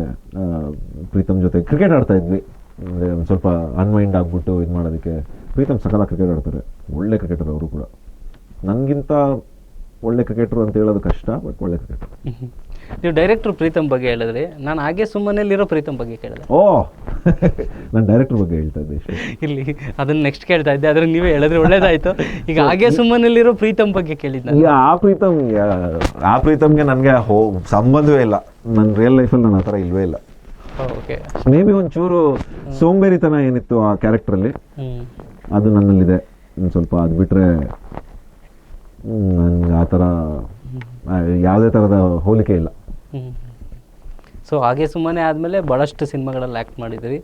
ಪ್ರೀತಮ್ ಜೊತೆ ಕ್ರಿಕೆಟ್ ಆಡ್ತಾ ಇದ್ವಿ, ಅಂದರೆ ಒಂದು ಸ್ವಲ್ಪ ಅನ್ಮೈಂಡ್ ಆಗ್ಬಿಟ್ಟು ಇದು ಮಾಡೋದಕ್ಕೆ. ಪ್ರೀತಮ್ ಸಕಲ ಕ್ರಿಕೆಟ್ ಆಡ್ತಾರೆ, ಒಳ್ಳೆ ಕ್ರಿಕೆಟರ್ ಅವರು ಕೂಡ. ನನಗಿಂತ ಒಳ್ಳೆ ಕ್ರಿಕೆಟರು ಅಂತ ಹೇಳೋದು ಕಷ್ಟ, ಬಟ್ ಒಳ್ಳೆ ಕ್ರಿಕೆಟರ್. ನೀವು ಡೈರೆಕ್ಟರ್ ಪ್ರೀತಮ್ ಬಗ್ಗೆ ಹೇಳಿದ್ರಿ, ನಾನು ಹಾಗೆ ಸುಮ್ಮನೆಲ್ಲಿರೋ ಪ್ರೀತಮ್ ಬಗ್ಗೆ ಕೇಳಿದೆ. ನಾನು ಡೈರೆಕ್ಟರ್ ಬಗ್ಗೆ ಹೇಳ್ತಾ ಇದ್ದೆ ಇಲ್ಲಿ, ಅದನ್ನ ನೆಕ್ಸ್ಟ್ ಕೇಳ್ತಾ ಇದ್ದೆ, ಅದ್ರ ನೀವೇ ಹೇಳಿದ್ರೆ ಒಳ್ಳೇದಾಯ್ತು. ಈಗ ಹಾಗೆ ಸುಮ್ಮನೆಲ್ಲಿರೋ ಪ್ರೀತಮ್ ಬಗ್ಗೆ ಕೇಳಿದ್ದೆ. ಆ ಪ್ರೀತಮ್ಗೆ ನನಗೆ ಸಂಬಂಧವೇ ಇಲ್ಲ. ನನ್ನ ರಿಯಲ್ ಲೈಫಲ್ಲಿ ನಾನು ಆ ಥರ ಇಲ್ವೇ ಇಲ್ಲ. ಮೇ ಬಿ ಒಂಚೂರು ಸೋಂಬೇರಿತನ ಏನಿತ್ತು ಆ ಕ್ಯಾರೆಕ್ಟ್ರಲ್ಲಿ, ಅದು ನನ್ನಲ್ಲಿದೆ ಒಂದು ಸ್ವಲ್ಪ. ಅದು ಬಿಟ್ರೆ ನನ್ಗೆ ಆ ಥರ ಯಾವುದೇ ಥರದ ಹೋಲಿಕೆ ಇಲ್ಲ. ಸೊ ಹಾಗೆ ಸುಮ್ಮನೆ ಆದಮೇಲೆ ಭಾಳಷ್ಟು ಸಿನಿಮಾಗಳಲ್ಲಿ ಆ್ಯಕ್ಟ್ ಮಾಡಿದ್ದೀರಿ.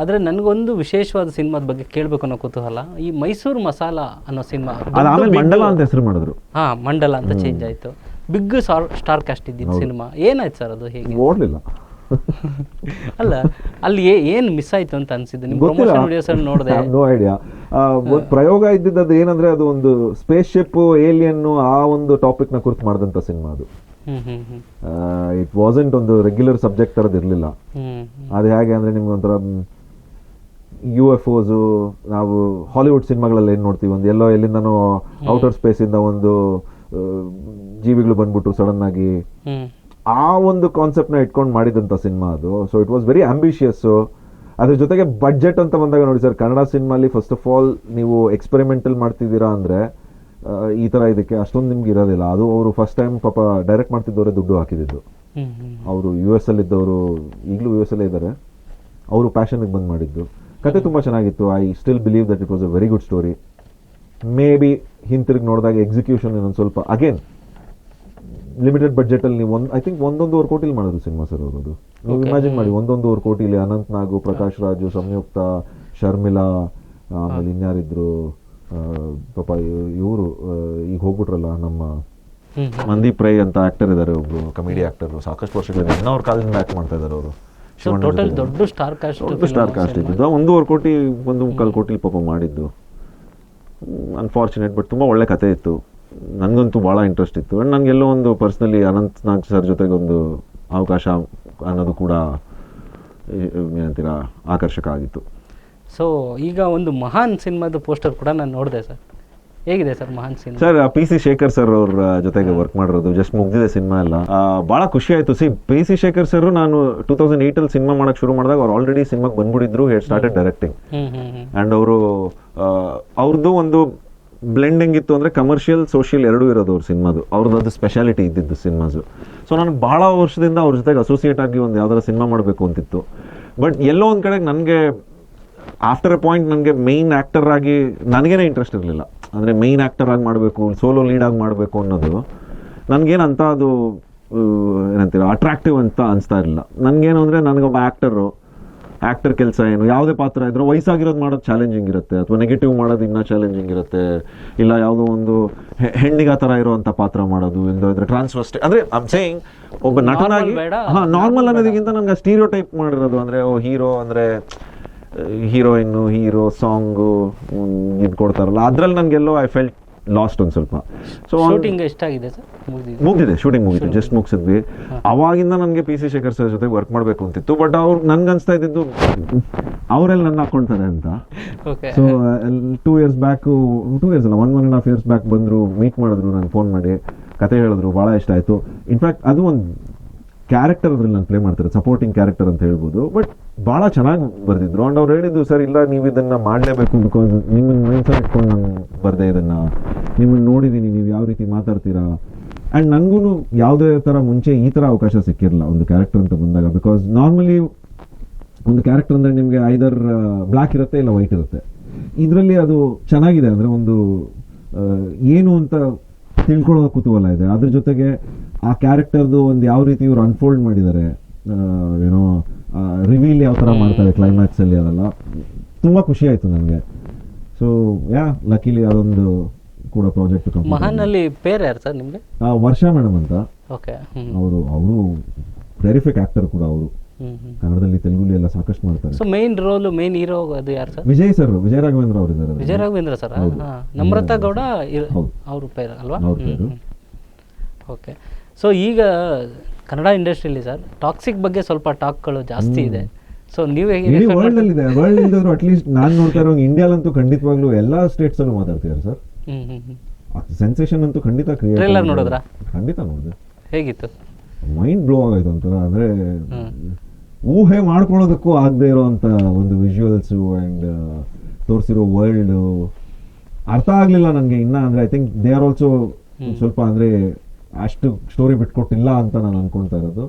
ಆದರೆ ನನಗೊಂದು ವಿಶೇಷವಾದ ಸಿನಿಮಾದ ಬಗ್ಗೆ ಕೇಳಬೇಕು ಅನ್ನೋ ಕುತೂಹಲ. ಈ ಮೈಸೂರು ಮಸಾಲ ಅನ್ನೋ ಸಿನಿಮಾ, ಆಮೇಲೆ ಮಂಡಲ ಅಂತ ಹೆಸರು ಮಾಡಿದ್ರು. ಮಂಡಲ ಅಂತ ಚೇಂಜ್ ಆಯಿತು. ಬಿಗ್ ಸ್ಟಾರ್ ಕಾಸ್ಟ್ ಇದ್ದಿದ್ದು ಸಿನಿಮಾ ಏನಾಯ್ತು ಸರ್? ಅದು ಹೇಗೆ ಓಡಲಿಲ್ಲ? ಅಲ್ಲ, ಅಲ್ಲಿ ಏನು ಮಿಸ್ ಆಯ್ತು ಅಂತ ಅನ್ಸಿದ್ದು? ನಿಮ್ಮ ಪ್ರಮೋಷನ್ ವಿಡಿಯೋಸ್ ಅಲ್ಲಿ ನೋಡಿದೆ. No idea. ಪ್ರಯೋಗ ಇದ್ದಿದ್ದು ಏನಂದ್ರೆ, ಅದು ಒಂದು ಸ್ಪೇಸ್ ಶಿಪ್, ಏಲಿಯನ್, ಆ ಒಂದು ಟಾಪಿಕ್ ನ ಕುರಿತು ಮಾಡಿದಂತ ಸಿನಿಮಾ ಅದು. ಇಟ್ ವಾಸಂಟ್ ಒಂದು ರೆಗ್ಯುಲರ್ ಸಬ್ಜೆಕ್ಟ್ ತರದ್ ಇರ್ಲಿಲ್ಲ. ಅದು ಹೇಗೆ ಅಂದ್ರೆ, ನಿಮ್ಗೆ ಒಂಥರ UFOs, ನಾವು ಹಾಲಿವುಡ್ ಸಿನಿಮಾಗಳಲ್ಲಿ ಏನ್ ನೋಡ್ತೀವಿ, ಒಂದು ಎಲ್ಲಿಂದನೋ ಔಟರ್ ಸ್ಪೇಸ್ ಇಂದ ಒಂದು ಜೀವಿಗಳು ಬಂದ್ಬಿಟ್ಟು ಸಡನ್ ಆಗಿ, ಆ ಒಂದು ಕಾನ್ಸೆಪ್ಟ್ ನ ಇಟ್ಕೊಂಡು ಮಾಡಿದಂತ ಸಿನಿಮಾ ಅದು. So it was very ambitious. ಅದ್ರ ಜೊತೆಗೆ ಬಡ್ಜೆಟ್ ಅಂತ ಬಂದಾಗ ನೋಡಿ ಸರ್, ಕನ್ನಡ ಸಿನಿಮಾಲಿ ಫಸ್ಟ್ ಆಫ್ ಆಲ್ ನೀವು ಎಕ್ಸ್ಪೆರಿಮೆಂಟಲ್ ಮಾಡ್ತಿದ್ದೀರಾ ಅಂದ್ರೆ ಈ ತರ ಇದಕ್ಕೆ ಅಷ್ಟೊಂದು ನಿಮ್ಗೆ ಇರೋದಿಲ್ಲ. ಅದು ಅವರು ಫಸ್ಟ್ ಟೈಮ್ ಪಾಪ ಡೈರೆಕ್ಟ್ ಮಾಡ್ತಿದ್ದವರೇ ದುಡ್ಡು ಹಾಕಿದ್ದು. ಅವರು US ಅಲ್ಲಿ ಇದ್ದವರು, ಈಗಲೂ US ಅಲ್ಲೇ ಇದ್ದಾರೆ. ಅವರು ಪ್ಯಾಷನ್ಗೆ ಬಂದು ಮಾಡಿದ್ದು. ಕತೆ ತುಂಬಾ ಚೆನ್ನಾಗಿತ್ತು. I still believe that it was a very good story. May be ಹಿಂತಿರುಗಿ ನೋಡಿದಾಗ ಎಕ್ಸಿಕ್ಯೂಷನ್ ಇನ್ನೊಂದು ಸ್ವಲ್ಪ, ಅಗೇನ್ ಲಿಮಿಟೆಡ್ ಬಡ್ಜೆಟ್ ಅಲ್ಲಿ ನೀವು ಐ ಥಿಂಕ್ 1.5 ಕೋಟಿಲಿ ಮಾಡಿದ್ರು ಸಿನಿಮಾ ಸರ್ ಅವರು. ನೀವು ಇಮ್ಯಾಜಿನ್ ಮಾಡಿ, 1.5 ಕೋಟಿಲಿ ಅನಂತ್ ನಾಗು, ಪ್ರಕಾಶ್ ರಾಜು, ಸಂಯುಕ್ತ, ಶರ್ಮಿಳಾ, ಆಮೇಲೆ ಇನ್ಯಾರಿದ್ರು ಪಾಪ ಇವರು ಈಗ ಹೋಗ್ಬಿಟ್ರಲ್ಲ, ನಮ್ಮ ಮಂದೀಪ್ ರೈ ಅಂತ ಆಕ್ಟರ್ ಇದ್ದಾರೆ, ಒಬ್ರು ಕಮಿಡಿ ಆಕ್ಟರ್, ಸಾಕಷ್ಟು ವರ್ಷಗಳಿಂದ ಅವ್ರ ಕಾಲದಿಂದ ಆಕ್ಟ್ ಮಾಡ್ತಾ ಇದ್ದಾರೆ ಅವರು. ದೊಡ್ಡ ಸ್ಟಾರ್ ಕಾಸ್ಟ್ ಇದ್ದು 1.5 ಕೋಟಿ 1.25 ಕೋಟಿಲಿ ಪಾಪ ಮಾಡಿದ್ದು. ಅನ್ಫಾರ್ಚುನೇಟ್, ಬಟ್ ತುಂಬಾ ಒಳ್ಳೆ ಕತೆ ಇತ್ತು. ನನಗಂತೂ ಭಾಳ ಇಂಟ್ರೆಸ್ಟ್ ಇತ್ತು. ಆ್ಯಂಡ್ ನನಗೆಲ್ಲೋ ಒಂದು ಪರ್ಸ್ನಲಿ ಅನಂತ್ ನಾಗ್ ಸರ್ ಜೊತೆಗೆ ಒಂದು ಅವಕಾಶ ಅನ್ನೋದು ಕೂಡ ಏನಂತೀರಾ ಆಕರ್ಷಕ ಆಗಿತ್ತು. ಸೊ ಈಗ ಒಂದು ಮಹಾನ್ ಸಿನಿಮಾದ ಪೋಸ್ಟರ್ ಕೂಡ ನಾನು ನೋಡಿದೆ ಸರ್, ಹೇಗಿದೆ ಸರ್ ಮಹಾನ್ cinema? Sir PC Shekhar sir ಅವ್ರ ಜೊತೆಗೆ ವರ್ಕ್ ಮಾಡಿರೋದು, ಜಸ್ಟ್ ಮುಗ್ದಿದೆ ಸಿನಿಮಾ ಎಲ್ಲ. ಭಾಳ ಖುಷಿ ಆಯಿತು. PC ಶೇಖರ್ ಸರ್ ನಾನು 2008 ಸಿನಿಮಾ ಮಾಡೋಕ್ಕೆ ಶುರು ಮಾಡಿದಾಗ ಅವ್ರು ಆಲ್ರೆಡಿ ಸಿನಿಮಾಗೆ ಬಂದ್ಬಿಟ್ಟಿದ್ರು, ಹೆಡ್ ಸ್ಟಾರ್ಟೆಡ್ ಡೈರೆಕ್ಟಿಂಗ್. ಆ್ಯಂಡ್ ಅವರು ಅವ್ರದ್ದು ಒಂದು ಬ್ಲೆಂಡ್ ಹೆಂಗಿತ್ತು ಅಂದರೆ ಕಮರ್ಷಿಯಲ್ ಸೋಷಿಯಲ್ ಎರಡೂ ಇರೋದು ಅವ್ರ ಸಿನಿಮಾದು, ಅವ್ರದ್ದು ಸ್ಪೆಷಾಲಿಟಿ ಇದ್ದಿದ್ದು ಸಿನಿಮಾಸು. ಸೊ ನನಗೆ ಭಾಳ ವರ್ಷದಿಂದ ಅವ್ರ ಜೊತೆಗೆ ಅಸೋಸಿಯೇಟ್ ಆಗಿ ಒಂದು ಯಾವ್ದಾರು ಸಿನಿಮಾ ಮಾಡಬೇಕು ಅಂತಿತ್ತು. ಬಟ್ ಎಲ್ಲೋ ಒಂದು ಕಡೆಗೆ ನನಗೆ ಆಫ್ಟರ್ ಎ ಪಾಯಿಂಟ್ ನನಗೆ ಮೇಯ್ನ್ ಆ್ಯಕ್ಟರ್ ಆಗಿ ನನಗೇನೆ ಇಂಟ್ರೆಸ್ಟ್ ಇರಲಿಲ್ಲ. ಅಂದರೆ ಮೇಯ್ನ್ ಆ್ಯಕ್ಟರ್ ಆಗಿ ಮಾಡಬೇಕು, ಸೋಲೋ ಲೀಡ್ ಆಗಿ ಮಾಡಬೇಕು ಅನ್ನೋದು ನನಗೇನಂತ ಅದು ಏನಂತೀರ ಅಟ್ರಾಕ್ಟಿವ್ ಅಂತ ಅನಿಸ್ತಾ ಇರಲಿಲ್ಲ. ನನಗೇನು ಅಂದರೆ ನನಗೊಬ್ಬ ಆ್ಯಕ್ಟರ್ ಕೆಲಸ ಏನು, ಯಾವುದೇ ಪಾತ್ರ ಇದ್ರೂ ವಯಸ್ಸಾಗಿರೋದು ಮಾಡೋದು ಚಾಲೆಂಜಿಂಗ್ ಇರುತ್ತೆ, ಅಥವಾ ನೆಗೆಟಿವ್ ಮಾಡೋದು ಇನ್ನೂ ಚಾಲೆಂಜಿಂಗ್ ಇರುತ್ತೆ, ಇಲ್ಲ ಯಾವುದೋ ಒಂದು ಹೆಣ್ಣಿಗೆ ಆ ಥರ ಇರೋವಂಥ ಪಾತ್ರ ಮಾಡೋದು, ಇಲ್ಲದೋ ಇದ್ರೆ ಟ್ರಾನ್ಸ್ಫರ್ ಅಂದರೆ ಐ ಆಮ್ ಸೇಯಿಂಗ್ ಒಬ್ಬ ನಟನಾಗಿ ನಾರ್ಮಲ್ ಅನ್ನೋದಕ್ಕಿಂತ ನನಗೆ ಸ್ಟೀರಿಯೋ ಟೈಪ್ ಮಾಡಿರೋದು. ಅಂದರೆ ಹೀರೋ ಅಂದರೆ ಹೀರೋಯಿನ್ನು, ಹೀರೋ ಸಾಂಗು ಇದು ಕೊಡ್ತಾರಲ್ಲ, ಅದ್ರಲ್ಲಿ ನನಗೆಲ್ಲೋ ಐ ಫೆಲ್ಟ್ ಲಾಸ್ಟ್ ಒಂದು ಸ್ವಲ್ಪ. ಸೊ ಶೂಟಿಂಗ್ ಎಷ್ಟಾಗಿದೆ ಸರ್? ಮುಗಿದಿದೆ, ಶೂಟಿಂಗ್ ಮುಗಿತು, ಜಸ್ಟ್ ಮುಗಿಸಿದ್ವಿ. ಅವಾಗಿಂದ ನನಗೆ PC ಶೇಖರ್ ಸರ್ ಜೊತೆ ವರ್ಕ್ ಮಾಡಬೇಕು ಅಂತಿತ್ತು. ಬಟ್ ಅವ್ರು ನನ್ಗೆ ಅನಿಸ್ತಾ ಇದ್ದಿದ್ದು ಅವರೆಲ್ಲ ನನ್ನ ಹಾಕೊಳ್ತಾರೆ ಅಂತ. ಸೊ 2 years ಬ್ಯಾಕ್, 2 years ಅಲ್ಲ 1.5 years ಬ್ಯಾಕ್ ಬಂದರು, ಮೀಟ್ ಮಾಡಿದ್ರು, ನಾನು ಫೋನ್ ಮಾಡಿ ಕತೆ ಹೇಳಿದ್ರು, ಭಾಳ ಇಷ್ಟ ಆಯಿತು. ಇನ್ಫ್ಯಾಕ್ಟ್ ಅದು ಒಂದು ಕ್ಯಾರೆಕ್ಟರ್ ಅದ್ರಲ್ಲಿ ನಾನು ಪ್ಲೇ ಮಾಡ್ತಾರೆ, ಸಪೋರ್ಟಿಂಗ್ ಕ್ಯಾರೆಕ್ಟರ್ ಅಂತ ಹೇಳ್ಬೋದು. ಬಟ್ ಭಾಳ ಚೆನ್ನಾಗಿ ಬರೆದಿದ್ರು. ಆ್ಯಂಡ್ ಅವ್ರು ಹೇಳಿದ್ದು, ಸರ್ ಇಲ್ಲ ನೀವು ಇದನ್ನು ಮಾಡಲೇಬೇಕು, ಬಿಕಾಸ್ ನಿಮ್ಮನ್ನು ಮೈನ್ಸಲ್ಲಿ ಇಟ್ಕೊಂಡು ನಾನು ಬರೆದೆ ಇದನ್ನು, ನಿಮ್ಮನ್ನು ನೋಡಿದ್ದೀನಿ, ನೀವು ಯಾವ ರೀತಿ ಮಾತಾಡ್ತೀರಾ. ಆ್ಯಂಡ್ ನನಗೂ ಯಾವುದೇ ಥರ ಮುಂಚೆ ಈ ಥರ ಅವಕಾಶ ಸಿಕ್ಕಿರಲಿಲ್ಲ ಒಂದು ಕ್ಯಾರೆಕ್ಟರ್ ಅಂತ ಬಂದಾಗ. ಬಿಕಾಸ್ ನಾರ್ಮಲಿ ಒಂದು ಕ್ಯಾರೆಕ್ಟರ್ ಅಂದರೆ ನಿಮಗೆ ಐದರ್ ಬ್ಲ್ಯಾಕ್ ಇರುತ್ತೆ ಇಲ್ಲ ವೈಟ್ ಇರುತ್ತೆ. ಇದರಲ್ಲಿ ಅದು ಚೆನ್ನಾಗಿದೆ, ಅಂದರೆ ಒಂದು ಏನು ಅಂತ ತಿಳ್ಕೊಳ್ಳೋ ಕುತೂಹಲ ಇದೆ. ಅದ್ರ ಜೊತೆಗೆ ಆ ಕ್ಯಾರೆಕ್ಟರ್ದು ಒಂದು ಯಾವ ರೀತಿ ಇವ್ರು ಅನ್ಫೋಲ್ಡ್ ಮಾಡಿದ್ದಾರೆ, ಏನೋ ರಿವೀಲ್ ಯಾವ ಥರ ಮಾಡ್ತಾರೆ ಕ್ಲೈಮ್ಯಾಕ್ಸಲ್ಲಿ, ಅದೆಲ್ಲ ತುಂಬ ಖುಷಿ ಆಯಿತು ನನಗೆ. ಸೊ ಲಕಿಲಿ ಅದೊಂದು ಕೂಡ ಪ್ರಾಜೆಕ್ಟ್. ಮಹಾನಲ್ಲಿ ಪೇರ್ ಯಾರು ಸರ್ ನಿಮಗೆ? ವರ್ಷಾ ಮೇಡಮ್ ಅಂತ. ಓಕೆ. ಅವರು ಟೆರಿಫಿಕ್ ಆಕ್ಟರ್ ಕೂಡ. ಅವರು ಕನ್ನಡದಲ್ಲಿ ತೆಲುಗುಲಿ ಎಲ್ಲ ಸಾಕಷ್ಟು ಮಾಡ್ತಾರೆ. So main role, main hero ಅದು ಯಾರು ಸರ್? ವಿಜಯ್ ಸರ್, ವಿಜಯ ರಾಘವೇಂದ್ರ ಅವರು ಇದ್ದಾರೆ. ವಿಜಯ ರಾಘವೇಂದ್ರ ಸರ್, ನಮ್ರತಾ ಗೌಡ ಅವ್ರ ಪೇರ್ ಅಲ್ವಾ? ಓಕೆ. ಸೊ ಈಗ ಕನ್ನಡ ಇಂಡಸ್ಟ್ರಿಯಲ್ಲಿ ಸರ್ ಟಾಕ್ಸಿಕ್ ಬಗ್ಗೆ ಸ್ವಲ್ಪ ಟಾಕ್ಗಳು ಜಾಸ್ತಿ ಇದೆ. ಸೊ ನೀವು ಹೇಗೆ ವರ್ಲ್ಡ್ ಅಲ್ಲಿ ಇದೆ? ವರ್ಲ್ಡ್ ಇಲ್ದಾದ್ರು ಅಟ್ಲೀಸ್ಟ್ ನಾನು ನೋಡ್ತಾ ಇರೋ ಇಂಡಿಯಾಲಂತೂ ಖಂಡಿತವಾಗ್ಲೂ ಎಲ್ಲಾ ಸ್ಟೇಟ್ಸ್ ಅಲ್ಲೂ ಮಾತಾಡ್ತಿದ್ದಾರೆ ಸರ್. ಸೆನ್ಸೇಷನ್ ಅಂತೂ ಖಂಡಿತ ಕ್ರಿಯೇಟ್. ಟ್ರೈಲರ್ ನೋಡಿದ್ರಾ? ಖಂಡಿತ ನೋಡಿದೆ. ಹೇಗಿತ್ತು? ಮೈಂಡ್ ಬ್ಲೋ ಆಗಾಯ್ತು ಒಂಥರ. ಅಂದ್ರೆ ಊಹೆ ಮಾಡ್ಕೊಳ್ಳೋದಕ್ಕೂ ಆಗದೆ ಇರೋಂಥ ಒಂದು ವಿಜುವಲ್ಸು ಆ್ಯಂಡ್ ತೋರಿಸಿರೋ ವರ್ಲ್ಡ್ ಅರ್ಥ ಆಗಲಿಲ್ಲ ನನಗೆ ಇನ್ನ. ಅಂದರೆ I think they are also ಸ್ವಲ್ಪ ಅಂದರೆ ಅಷ್ಟು ಸ್ಟೋರಿ ಬಿಟ್ಕೊಟ್ಟಿಲ್ಲ ಅಂತ ನಾನು ಅನ್ಕೊಳ್ತಾ ಇರೋದು.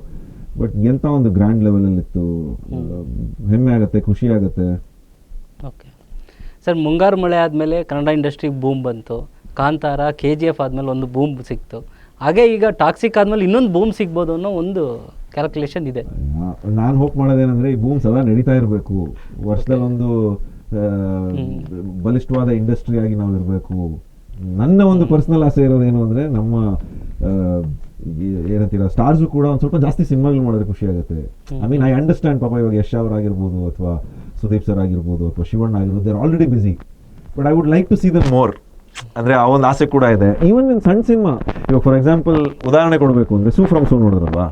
ಬಟ್ ಎಂಥ ಒಂದು ಗ್ರ್ಯಾಂಡ್ ಲೆವೆಲಲ್ಲಿತ್ತು, ಹೆಮ್ಮೆ ಆಗುತ್ತೆ, ಖುಷಿ ಆಗುತ್ತೆ. ಓಕೆ ಸರ್, ಮುಂಗಾರು ಮಳೆ ಆದಮೇಲೆ ಕನ್ನಡ ಇಂಡಸ್ಟ್ರಿಗೆ ಬೂಮ್ ಬಂತು. ಕಾಂತಾರ, KGF ಆದಮೇಲೆ ಒಂದು ಬೂಮ್ ಸಿಕ್ತು. ಹಾಗೆ ಈಗ ಟಾಕ್ಸಿಕ್ ಆದಮೇಲೆ ಇನ್ನೊಂದು ಬೂಮ್ ಸಿಗ್ಬೋದು ಅನ್ನೋ ಒಂದು ಕ್ಯಾಲ್ಕುಲೇಷನ್ ಇದೆ. ನಾನು ಹೋಪ್ ಮಾಡೋದೇನೆಂದರೆ ಈ ಬೂಮ್ ಸದಾ ನಡೀತಾ ಇರಬೇಕು, ವರ್ಷದಲ್ಲಿ ಒಂದು ಬಲಿಷ್ಠವಾದ ಇಂಡಸ್ಟ್ರಿ ಆಗಿ ನಾವು ಇರಬೇಕು. ನನ್ನ ಒಂದು ಪರ್ಸನಲ್ ಆಸೆ ಇರೋದೇನು ಅಂದರೆ ನಮ್ಮ ಏನಂತೀರ ಸ್ಟಾರ್ಸು ಕೂಡ ಒಂದು ಸ್ವಲ್ಪ ಜಾಸ್ತಿ ಸಿನಿಮಾಗಳು ಮಾಡಿದ್ರೆ ಖುಷಿ ಆಗುತ್ತೆ. ಐ ಮೀನ್ ಐ ಅಂಡರ್ಸ್ಟ್ಯಾಂಡ್, ಪಾಪ ಇವಾಗ ಯಶ್ ಅವರಾಗಿರ್ಬೋದು ಅಥವಾ ಸುದೀಪ್ ಸರ್ ಆಗಿರ್ಬೋದು ಅಥವಾ ಶಿವಣ್ಣ ಆಗಿರ್ಬೋದು, they are already busy. But I would like to see them more. ಅಂದರೆ ಆ ಒಂದು ಆಸೆ ಕೂಡ ಇದೆ. ಈವನ್ ಇನ್ ಸಣ್ಣ ಸಿನಿಮಾ, ಇವಾಗ ಫಾರ್ ಎಕ್ಸಾಂಪಲ್ ಉದಾಹರಣೆ ಕೊಡಬೇಕು ಅಂದರೆ ಸೂ ಫ್ರಮ್ ಸೂ ನೋಡಿದ್ರಲ್ವಾ,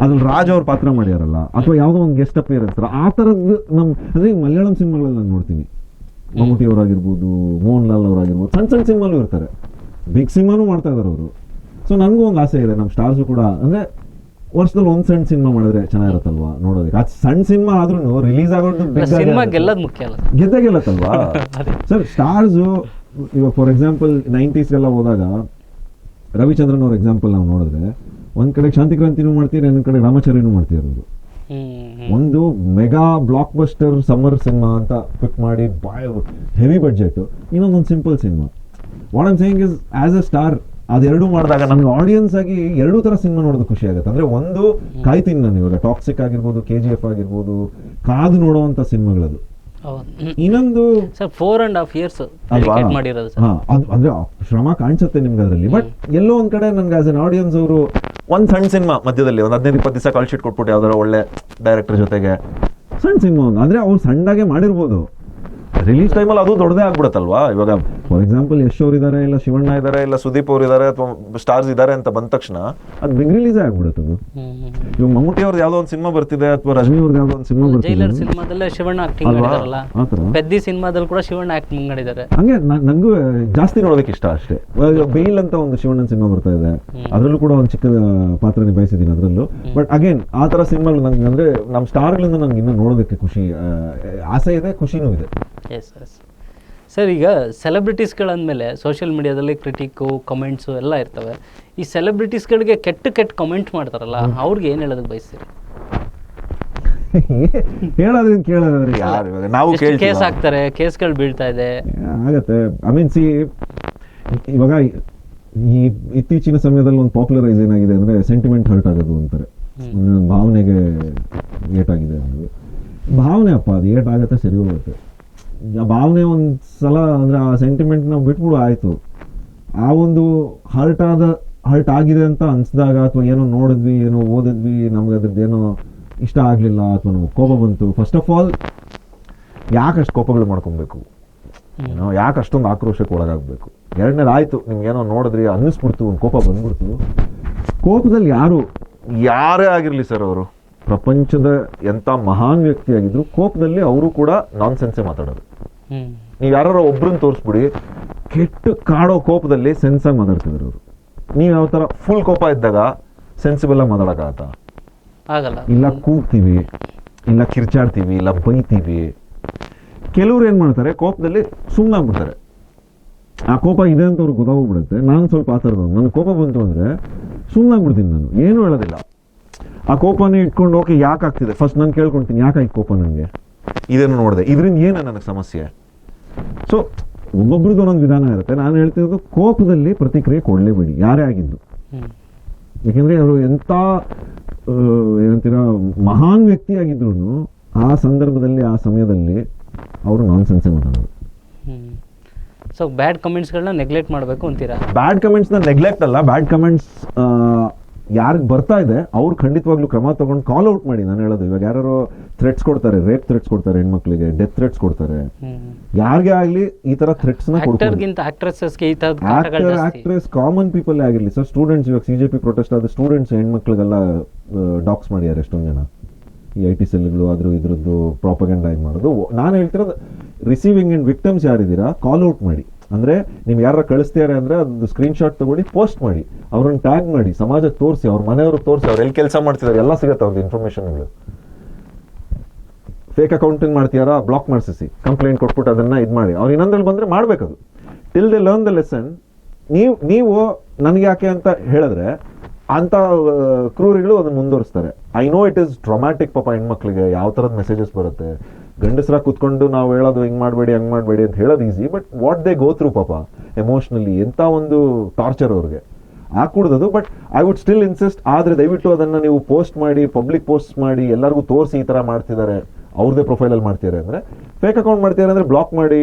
ಅದ್ರಲ್ಲಿ ರಾಜ್ ಅವ್ರ ಪಾತ್ರ ಮಾಡ್ಯಾರಲ್ಲ, ಅಥವಾ ಯಾವುದೋ ಒಂದು ಗೆಸ್ಟ್ ಅಪಿಯರೆನ್ಸ್ ಆ ಥರದ್ದು ನಮ್ಮ ಅಂದರೆ ಮಲಯಾಳಂ ಸಿನಿಮಾಗಳಲ್ಲಿ ನಾನು ನೋಡ್ತೀನಿ. ಮಮ್ಮೂಟಿ ಅವರಾಗಿರ್ಬೋದು, ಮೋಹನ್ ಲಾಲ್ ಅವರಾಗಿರ್ಬೋದು, ಸಣ್ಣ ಸಣ್ಣ ಸಿನಿಮಾಲು ಇರ್ತಾರೆ, ಬಿಗ್ ಸಿನಿಮಾನು ಮಾಡ್ತಾ ಇದ್ದಾರೆ ಅವರು. ಸೊ ನನಗೂ ಒಂದು ಆಸೆ ಇದೆ, ನಮ್ಮ ಸ್ಟಾರ್ಸು ಕೂಡ ಅಂದರೆ ವರ್ಷದಲ್ಲಿ ಒಂದು ಸಣ್ಣ ಸಿನಿಮಾ ಮಾಡಿದ್ರೆ ಚೆನ್ನಾಗಿರುತ್ತಲ್ವಾ ನೋಡೋದಕ್ಕೆ. ಅದು ಸಣ್ಣ ಸಿನಿಮಾ ಆದ್ರೂ ರಿಲೀಸ್ ಆಗೋದು ಗೆಲ್ಲೋದು ಮುಖ್ಯ ಅಲ್ಲ, ಗೆದ್ದೇ ಗೆಲ್ಲತ್ತಲ್ವಾ ಸರ್. ಸ್ಟಾರ್ಸು ಇವಾಗ ಫಾರ್ ಎಕ್ಸಾಂಪಲ್ 90s ಹೋದಾಗ ರವಿಚಂದ್ರನ್ ಅವ್ರ ಎಕ್ಸಾಂಪಲ್ ನಾವು ನೋಡಿದ್ರೆ, ಒಂದ್ ಕಡೆ ಶಾಂತಿಕ್ರಾಂತಿನೂ ಮಾಡ್ತೀರಿ, ಇನ್ನೊಂದ್ ಕಡೆ ರಾಮಚಾರಿನೂ ಮಾಡ್ತಿರೋದು. ಒಂದು mega blockbuster summer cinema ಅಂತ ಪಿಕ್ ಮಾಡಿ ಹೆವಿ ಬಡ್ಜೆಟ್, ಇನ್ನೊಂದೊಂದು simple cinema. What I'm saying is as a star ಅದೆರಡು ಮಾಡಿದಾಗ ನಮ್ಗೆ ಆಡಿಯನ್ಸ್ ಆಗಿ ಎರಡೂ ತರ ಸಿನಿಮಾ ನೋಡೋದು ಖುಷಿ ಆಗುತ್ತೆ. ಅಂದ್ರೆ ಒಂದು ಕಾಯ್ತೀನಿ ನಾನು ಇವಾಗ ಟಾಕ್ಸಿಕ್ ಆಗಿರ್ಬೋದು, KGF ಆಗಿರ್ಬೋದು, ಕಾದು ನೋಡುವಂತ ಸಿನಿಮಾಗಳದು. ಇನ್ನೊಂದು 4.5 years ಮಾಡಿರೋದು ಅಂದ್ರೆ ಶ್ರಮ ಕಾಣಿಸುತ್ತೆ ನಿಮ್ಗೆ ಅದರಲ್ಲಿ. ಬಟ್ ಎಲ್ಲೋ ಒಂದ್ ಕಡೆ ನನ್ಗೆ ಆಸ್ ಅನ್ ಆಡಿಯನ್ಸ್ ಅವರು ಒಂದ್ ಸಣ್ಣ ಸಿನಿಮಾ ಮಧ್ಯದಲ್ಲಿ ಒಂದು 15-20 ದಿವಸ ಕಾಲ್ ಶೀಟ್ ಕೊಟ್ಬಿಟ್ಟು ಯಾವ್ದಾರ ಒಳ್ಳೆ ಡೈರೆಕ್ಟರ್ ಜೊತೆಗೆ ಸಣ್ಣ ಸಿನಿಮಾ ಒಂದು ಅಂದ್ರೆ ಅವ್ರು ಸಣ್ಣದಾಗೆ ಮಾಡಿರ್ಬೋದು, ರಿಲೀಸ್ ಟೈಮಲ್ಲಿ ಅದು ದೊಡ್ಡದೇ ಆಗ್ಬಿಡುತ್ತಲ್ವಾ. ಇವಾಗ ಫಾರ್ ಎಕ್ಸಾಂಪಲ್ ಯಶ್ ಅವ್ರು ಇದಾರೆ, ಇಲ್ಲ ಶಿವಣ್ಣ ಇದಾರೆ, ಇಲ್ಲ ಸುದೀಪ್ ಅವ್ರು ಇದಾರೆ, ಅಥವಾ ಸ್ಟಾರ್ಸ್ ಇದಾರೆ ಅಂತ ಬಂದ ತಕ್ಷಣ ಅದು ಬಿಗ್ ರಿಲೀಸೇ ಆಗ್ಬಿಡುತ್ತೆ ಅದು. ಇವಾಗ ಮಮ್ಮೂಟಿ ಅವ್ರದ್ದು ಯಾವ್ದೋ ಒಂದು ಸಿನಿಮಾ ಬರ್ತಿದೆ, ಅಥವಾ ರಜನಿ ಅವ್ರದ್ದು ಯಾವ್ದೋ ಒಂದು ಸಿನಿಮಾ ಬರ್ತಿದೆ, ಜೈಲರ್ ಸಿನಿಮಾದಲ್ಲೇ ಶಿವಣ್ಣ ಆಕ್ಟಿಂಗ್ ಮಾಡಿದಾರಲ್ಲ, ಪೆದ್ದಿ ಸಿನಿಮಾದಲ್ಲಿ ಕೂಡ ಶಿವಣ್ಣ ಆಕ್ಟಿಂಗ್ ಮಾಡಿದ್ದಾರೆ. ಹಂಗೆ ನಂಗೂ ಜಾಸ್ತಿ ನೋಡೋದಕ್ಕೆ ಇಷ್ಟ ಅಷ್ಟೇ. ಬೇಲ್ ಅಂತ ಒಂದು ಶಿವಣ್ಣನ ಸಿನಿಮಾ ಬರ್ತಾ ಇದೆ, ಅದ್ರಲ್ಲೂ ಕೂಡ ಒಂದು ಚಿಕ್ಕ ಪಾತ್ರ ನಿಭಾಯಿಸಿದ್ದೀನಿ ಅದರಲ್ಲೂ. ಬಟ್ ಅಗೇನ್ ಆ ತರ ಸಿನಿಮಾಗಳು ನಂಗೆ ಅಂದ್ರೆ ನಮ್ಮ ಸ್ಟಾರ್ಗಳಿಂದ ನಂಗೆ ಇನ್ನೂ ನೋಡೋದಕ್ಕೆ ಖುಷಿ, ಆಸೆ ಇದೆ, ಖುಷಿನೂ ಇದೆ. ಎಸ್ ಎಸ್ ಸರ್, ಈಗ ಸೆಲೆಬ್ರಿಟೀಸ್ಗಳಂದಮೇಲೆ ಸೋಷಿಯಲ್ ಮೀಡಿಯಾದಲ್ಲಿ ಕ್ರಿಟಿಕ್ಕು, ಕಮೆಂಟ್ಸು ಎಲ್ಲ ಇರ್ತವೆ. ಈ ಸೆಲೆಬ್ರಿಟೀಸ್ಗಳಿಗೆ ಕೆಟ್ಟ ಕಮೆಂಟ್ ಮಾಡ್ತಾರಲ್ಲ, ಅವ್ರಿಗೆ ಏನು ಹೇಳೋದಕ್ಕೆ ಬಯಸ್ತೀರಿ? ಹೇಳೋದ್ರಿಂದ ಕೇಳೋದ್ರೆ ಯಾರು, ಇವಾಗ ನಾವು ಕೇಸ್ ಹಾಕ್ತಾರೆ, ಕೇಸ್ಗಳು ಬೀಳ್ತಾ ಇದೆ, ಆಗತ್ತೆ. ಐ ಮೀನ್ ಸಿ, ಇವಾಗ ಈ ಇತ್ತೀಚಿನ ಸಮಯದಲ್ಲಿ ಒಂದು ಪಾಪ್ಯುಲರೈಸ್ ಏನಾಗಿದೆ ಅಂದ್ರೆ ಸೆಂಟಿಮೆಂಟ್ ಹರ್ಟ್ ಆಗೋದು ಅಂತಾರೆ, ಭಾವನೆಗೆ ಏಟಾಗಿದೆ ಅನ್ನೋದು. ಭಾವನೆ ಅಪ್ಪ, ಅದು ಏಟಾಗತ್ತೆ, ಸರಿ ಹೋಗುತ್ತೆ. ಆ ಭಾವನೆ ಒಂದು ಸಲ ಅಂದ್ರೆ ಆ ಸೆಂಟಿಮೆಂಟ್ನ ಬಿಟ್ಬಿಡು ಆಯ್ತು. ಆ ಒಂದು ಹರ್ಟ್ ಆಗಿದೆ ಅಂತ ಅನ್ಸಿದಾಗ, ಅಥವಾ ಏನೋ ನೋಡಿದ್ವಿ, ಏನೋ ಓದಿದ್ವಿ, ನಮ್ಗೆ ಅದ್ರದ್ದು ಏನೋ ಇಷ್ಟ ಆಗಲಿಲ್ಲ, ಅಥವಾ ನಮ್ಗೆ ಕೋಪ ಬಂತು. ಫಸ್ಟ್ ಆಫ್ ಆಲ್ ಯಾಕಷ್ಟು ಕೋಪಗಳು ಮಾಡ್ಕೊಬೇಕು, ಯಾಕೆ ಅಷ್ಟೊಂದು ಆಕ್ರೋಶಕ್ಕೆ ಒಳಗಾಗಬೇಕು? ಎರಡನೇದು ಆಯ್ತು, ನಿಮ್ಗೇನೋ ನೋಡಿದ್ರಿ, ಅನ್ನಿಸ್ಬಿಡ್ತು, ಒಂದು ಕೋಪ ಬಂದ್ಬಿಡ್ತು. ಕೋಪದಲ್ಲಿ ಯಾರೇ ಆಗಿರಲಿ ಸರ್, ಅವರು ಪ್ರಪಂಚದ ಎಂಥ ಮಹಾನ್ ವ್ಯಕ್ತಿ ಆಗಿದ್ರು, ಕೋಪದಲ್ಲಿ ಅವರು ಕೂಡ ನಾನ್ ಸೆನ್ಸೇ ಮಾತಾಡೋದು. ನೀವು ಯಾರು ಒಬ್ರನ್ನ ತೋರಿಸ್ಬಿಡಿ, ಕೆಟ್ಟು ಕಾಡೋ ಕೋಪದಲ್ಲಿ ಸೆನ್ಸಾಗಿ ಮಾತಾಡ್ತಿದ್ರು ಅವರು. ನೀವು ಯಾವ ಥರ ಫುಲ್ ಕೋಪ ಇದ್ದಾಗ ಸೆನ್ಸಿಬಲ್ ಆಗಿ ಮಾತಾಡೋಕ್ಕಾಗತ್ತ? ಆಗಲ್ಲ. ಇಲ್ಲ ಕೂಗ್ತೀವಿ, ಇಲ್ಲ ಕಿರ್ಚಾಡ್ತೀವಿ, ಇಲ್ಲ ಬೈತೀವಿ. ಕೆಲವ್ರು ಏನು ಮಾಡ್ತಾರೆ, ಕೋಪದಲ್ಲಿ ಸುಮ್ಮನಾಗ್ಬಿಡ್ತಾರೆ. ಆ ಕೋಪ ಇದೆ ಅಂತ ಅವ್ರಿಗೆ ಗೊತ್ತಾಗ್ಬಿಡುತ್ತೆ. ನಾನು ಸ್ವಲ್ಪ ಆ ಥರದವ್ರು, ನನಗೆ ಕೋಪ ಬಂತು ಅಂದರೆ ಸುಮ್ಮನಾಗ್ಬಿಡ್ತೀನಿ, ನಾನು ಏನೂ ಹೇಳೋದಿಲ್ಲ. ಆ ಕೋಪನೇ ಇಟ್ಕೊಂಡು ಓಕೆ ಯಾಕೆ ಆಗ್ತಿದೆ ಫಸ್ಟ್ ನಾನು ಕೇಳ್ಕೊಳ್ತೀನಿ, ಯಾಕಾಯ್ತು ಕೋಪ ನನಗೆ, ಇದನ್ನು ನೋಡಿದೆ, ಇದರಿಂದ ಏನು ನನಗೆ ಸಮಸ್ಯೆ. ಸೊ ಒಬ್ಬೊಬ್ರದ್ದು ಒಂದೊಂದು ವಿಧಾನ ಇರುತ್ತೆ. ನಾನು ಹೇಳ್ತಿರೋದು ಕೋಪದಲ್ಲಿ ಪ್ರತಿಕ್ರಿಯೆ ಕೊಡಲೇಬೇಡಿ, ಯಾರೇ ಆಗಿದ್ದು. ಯಾಕೆಂದರೆ ಅವರು ಎಂಥ ಏನಂತೀರ ಮಹಾನ್ ವ್ಯಕ್ತಿ ಆಗಿದ್ರು ಆ ಸಂದರ್ಭದಲ್ಲಿ, ಆ ಸಮಯದಲ್ಲಿ ಅವರು ನಾನ್ ಸೆನ್ಸೇ ಮಾತಾಡೋದು. ಸೊ ಬ್ಯಾಡ್ ಕಮೆಂಟ್ಸ್ಗಳನ್ನ ನೆಗ್ಲೆಕ್ಟ್ ಮಾಡಬೇಕು ಅಂತೀರಾ? ಬ್ಯಾಡ್ ಕಮೆಂಟ್ಸ್ನ ನೆಗ್ಲೆಕ್ಟ್ ಅಲ್ಲ, ಬ್ಯಾಡ್ ಕಮೆಂಟ್ಸ್ ಯಾರಿಗೆ ಬರ್ತಾ ಇದೆ ಅವ್ರು ಖಂಡಿತವಾಗ್ಲೂ ಕ್ರಮ ತಗೊಂಡು ಕಾಲ್ ಔಟ್ ಮಾಡಿ. ನಾನು ಹೇಳೋದು, ಇವಾಗ ಯಾರು ಥ್ರೆಟ್ಸ್ ಕೊಡ್ತಾರೆ, ರೇಪ್ ಥ್ರೆಟ್ಸ್ ಕೊಡ್ತಾರೆ ಹೆಣ್ಮಕ್ಳಿಗೆ, ಡೆತ್ ಥ್ರೆಟ್ಸ್ ಕೊಡ್ತಾರೆ, ಯಾರಿಗೆ ಆಗ್ಲಿ ಈ ತರ ಥ್ರೆಟ್ಸ್ ನ ಆಕ್ಟ್ರೆಸ್ ಕಾಮನ್ ಪೀಪಲ್ ಆಗಿರ್ಲಿ ಸರ್, ಸ್ಟೂಡೆಂಟ್ಸ್, ಇವಾಗ CJP ಪ್ರೊಟೆಸ್ಟ್ ಆದ ಸ್ಟೂಡೆಂಟ್ಸ್ ಹೆಣ್ಮಕ್ಳಿಗೆಲ್ಲ ಡಾಕ್ಸ್ ಮಾಡಿದ್ದಾರೆ ಎಷ್ಟೊಂದು ಜನ. ಈ IT ಸೆಲ್ಗಳು ಅದ್ರ ಇದ್ರದ್ದು ಪ್ರಾಪಗಂಡೈಸ್ ಮಾಡೋದು. ನಾನು ಹೇಳ್ತಿರೋದು, receiving and victims ಯಾರಿದ್ದೀರಾ call out ಮಾಡಿ. ಅಂದ್ರೆ ನಿಮ್ಗೆ ಯಾರ ಕಳಿಸ್ತಾರೆ ಅಂದ್ರೆ ಅದು ಸ್ಕ್ರೀನ್ ಶಾಟ್ ತಗೊಳ್ಳಿ, ಪೋಸ್ಟ್ ಮಾಡಿ, ಅವ್ರನ್ನ ಟ್ಯಾಗ್ ಮಾಡಿ, ಸಮಾಜಕ್ಕೆ ತೋರಿಸಿ, ಅವ್ರ ಮನೆಯವ್ರಿಗೆ ತೋರಿಸಿ, ಅವ್ರು ಎಲ್ಲಿ ಕೆಲಸ ಮಾಡ್ತಿದ್ದಾರೆ ಎಲ್ಲ ಸಿಗುತ್ತೆ ಅವ್ರದ್ದು ಇನ್ಫಾರ್ಮೇಶನ್ಗಳು. ಫೇಕ್ ಅಕೌಂಟಿಂಗ್ ಮಾಡ್ತೀಯಾರ, ಬ್ಲಾಕ್ ಮಾಡಿಸಿ, ಕಂಪ್ಲೇಂಟ್ ಕೊಟ್ಬಿಟ್ಟು ಅದನ್ನ ಇದು ಮಾಡಿ. ಅವ್ರು ಇನ್ನೊಂದ್ರಲ್ಲಿ ಬಂದ್ರೆ ಮಾಡ್ಬೇಕದು. Till they learn the lesson. ನೀವು ನನಗೆ ಯಾಕೆ ಅಂತ ಹೇಳಿದ್ರೆ ಅಂತ ಕ್ರೂರಿಗಳು ಅದನ್ನ ಮುಂದುವರಿಸ್ತಾರೆ. I know it is traumatic ಪಾಪ ಹೆಣ್ಮಕ್ಳಿಗೆ ಯಾವ ಥರದ ಮೆಸೇಜಸ್ ಬರುತ್ತೆ. ಗಂಡಸರಾಗಿ ಕುತ್ಕೊಂಡು ನಾವು ಹೇಳೋದು ಹಿಂಗೆ ಮಾಡಬೇಡಿ ಹಂಗೆ ಮಾಡಬೇಡಿ ಅಂತ ಹೇಳೋದು easy, but what they go through ಪಾಪ ಎಮೋಷ್ನಲಿ, ಎಂಥ ಒಂದು ಟಾರ್ಚರ್ ಅವ್ರಿಗೆ ಆಗ್ಕೂಡ್ದು. But I would still insist, ಆದರೆ ದಯವಿಟ್ಟು ಅದನ್ನು ನೀವು ಪೋಸ್ಟ್ ಮಾಡಿ, ಪಬ್ಲಿಕ್ ಪೋಸ್ಟ್ ಮಾಡಿ, ಎಲ್ಲರಿಗೂ ತೋರಿಸಿ ಈ ಥರ ಮಾಡ್ತಿದ್ದಾರೆ, ಅವ್ರದ್ದೇ ಪ್ರೊಫೈಲಲ್ಲಿ ಮಾಡ್ತಿದ್ದಾರೆ ಅಂದರೆ, ಫೇಕ್ ಅಕೌಂಟ್ ಮಾಡ್ತಿದ್ದಾರೆ ಅಂದರೆ ಬ್ಲಾಕ್ ಮಾಡಿ,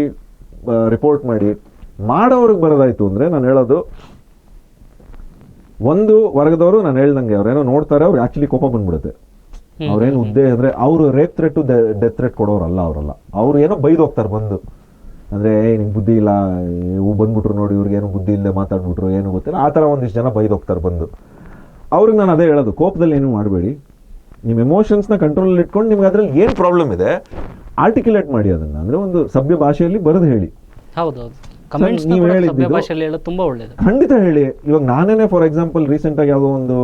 ರಿಪೋರ್ಟ್ ಮಾಡಿ. ಮಾಡೋವ್ರಿಗೆ ಬರೋದಾಯ್ತು ಅಂದರೆ ನಾನು ಹೇಳೋದು, ಒಂದು ವರ್ಗದವರು ನಾನು ಹೇಳ್ದಂಗೆ ಅವ್ರೇನೋ ನೋಡ್ತಾರೆ, ಅವ್ರು ಆಕ್ಚುಲಿ ಕೋಪ ಬಂದ್ಬಿಡುತ್ತೆ. ಅವ್ರೇನು ಉದ್ದೇಶ ಅಂದ್ರೆ ಅವರು ರೇಪ್ ಥ್ರೆಟ್ ಡೆತ್ ಥ್ರೆಟ್ ಕೊಡೋರಲ್ಲ, ಅವ್ರು ಏನೋ ಬೈದು ಹೋಗ್ತಾರೆ ಬಂದು. ಅಂದ್ರೆ ನಿಮ್ಗೆ ಬುದ್ಧಿ ಇಲ್ಲ, ಬಂದ್ಬಿಟ್ರು ನೋಡಿ, ಇವ್ರಿಗೆ ಏನು ಬುದ್ಧಿ ಇಲ್ಲದೆ ಮಾತಾಡ್ಬಿಟ್ರು, ಏನು ಗೊತ್ತಿಲ್ಲ, ಆ ಥರ ಒಂದಿಷ್ಟು ಜನ ಬೈದು ಹೋಗ್ತಾರೆ ಬಂದು. ಅವ್ರಿಗೆ ನಾನು ಅದೇ ಹೇಳೋದು, ಕೋಪದಲ್ಲಿ ಏನು ಮಾಡಬೇಡಿ, ನಿಮ್ಮ ಎಮೋಷನ್ಸ್ನ ಕಂಟ್ರೋಲ್ ಇಟ್ಕೊಂಡು ನಿಮ್ಗೆ ಅದ್ರಲ್ಲಿ ಏನು ಪ್ರಾಬ್ಲಮ್ ಇದೆ ಆರ್ಟಿಕ್ಯುಲೇಟ್ ಮಾಡಿ ಅದನ್ನ. ಅಂದ್ರೆ ಒಂದು ಸಭ್ಯ ಭಾಷೆಯಲ್ಲಿ ಬರೆದು ಹೇಳಿ. ಹೌದೌದು, ನೀವು ಹೇಳಿದ್ದು ತುಂಬಾ ಒಳ್ಳೇದು, ಖಂಡಿತ ಹೇಳಿ. ಇವಾಗ ನಾನೇನೆ ಫಾರ್ ಎಕ್ಸಾಂಪಲ್ ರೀಸೆಂಟ್ ಆಗಿ ಯಾವುದೋ ಒಂದು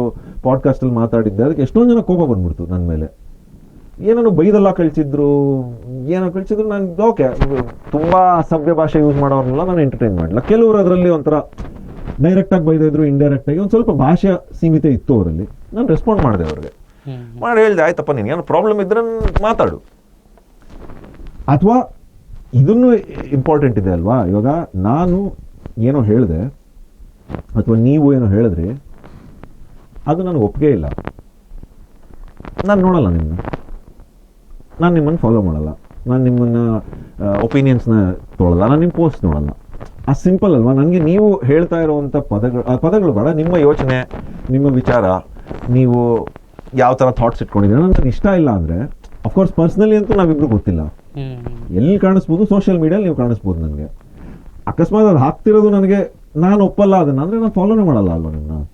ಪಾಡ್ಕಾಸ್ಟ್ ಅಲ್ಲಿ ಮಾತಾಡಿದ್ದೆ, ಅದಕ್ಕೆ ಎಷ್ಟೊಂದು ಜನ ಕೋಪ ಬಂದ್ಬಿಡ್ತು ನನ್ನ ಮೇಲೆ. ಏನೋ ಬೈದೆಲ್ಲ ಕಳಿಸಿದ್ರು, ನಾನು ಓಕೆ, ತುಂಬಾ ಅಸಭ್ಯ ಭಾಷೆ ಯೂಸ್ ಮಾಡೋರ್ನೆಲ್ಲ ನಾನು ಎಂಟರ್ಟೈನ್ ಮಾಡಲ್ಲ. ಕೆಲವರು ಅದರಲ್ಲಿ ಒಂಥರ ಡೈರೆಕ್ಟ್ ಆಗಿ ಬೈದಿದ್ರು, ಇಂಡೈರೆಕ್ಟ್ ಆಗಿ ಒಂದು ಸ್ವಲ್ಪ ಭಾಷೆ ಸೀಮಿತ ಇತ್ತು ಅವರಲ್ಲಿ. ನಾನು ರೆಸ್ಪಾಂಡ್ ಮಾಡಿದೆ ಅವ್ರಿಗೆ, ಮಾಡಿ ಹೇಳ್ದೆ, ಆಯ್ತಪ್ಪ ನೀನು ಏನೋ ಪ್ರಾಬ್ಲಮ್ ಇದ್ರೆ ಮಾತಾಡು. ಅಥವಾ ಇದನ್ನು ಇಂಪಾರ್ಟೆಂಟ್ ಇದೆ ಅಲ್ವಾ, ಇವಾಗ ನಾನು ಏನೋ ಹೇಳಿದೆ ಅಥವಾ ನೀವು ಏನೋ ಹೇಳಿದ್ರಿ, ಅದು ನನಗೆ ಒಪ್ಪಿಗೆ ಇಲ್ಲ, ನಾನು ನೋಡಲ್ಲ ನಾನು ನಿಮ್ಮನ್ನು ಫಾಲೋ ಮಾಡಲ್ಲ, ನಾನು ನಿಮ್ಮನ್ನ ಒಪಿನಿಯನ್ಸ್ನ ತೊಗೊಳಲ್ಲ, ನಾನು ನಿಮ್ಮ ಪೋಸ್ಟ್ ನೋಡಲ್ಲ. ಆ ಸಿಂಪಲ್ ಅಲ್ವಾ. ನನಗೆ ನೀವು ಹೇಳ್ತಾ ಇರುವಂಥ ಪದಗಳು ಬೇಡ, ನಿಮ್ಮ ಯೋಚನೆ, ನಿಮ್ಮ ವಿಚಾರ, ನೀವು ಯಾವ ಥರ ಥಾಟ್ಸ್ ಇಟ್ಕೊಂಡಿದ್ದೀರ ನನಗೆ ಇಷ್ಟ ಇಲ್ಲ ಅಂದರೆ, ಅಫ್ಕೋರ್ಸ್ ಪರ್ಸ್ನಲಿ ಅಂತೂ ನಾವಿಬ್ರು ಗೊತ್ತಿಲ್ಲ, ಎಲ್ಲಿ ಕಾಣಿಸ್ಬೋದು, ಸೋಷಿಯಲ್ ಮೀಡಿಯಲ್ಲಿ ನೀವು ಕಾಣಿಸ್ಬೋದು ನನಗೆ. ಅಕಸ್ಮಾತ್ ಅದು ಹಾಕ್ತಿರೋದು ನನಗೆ ನಾನು ಒಪ್ಪಲ್ಲ ಅದನ್ನ ಅಂದ್ರೆ ನಾನು ಫಾಲೋನೇ ಮಾಡಲ್ಲ ಅಲ್ವಾ ನಿಮ್ಮನ್ನ.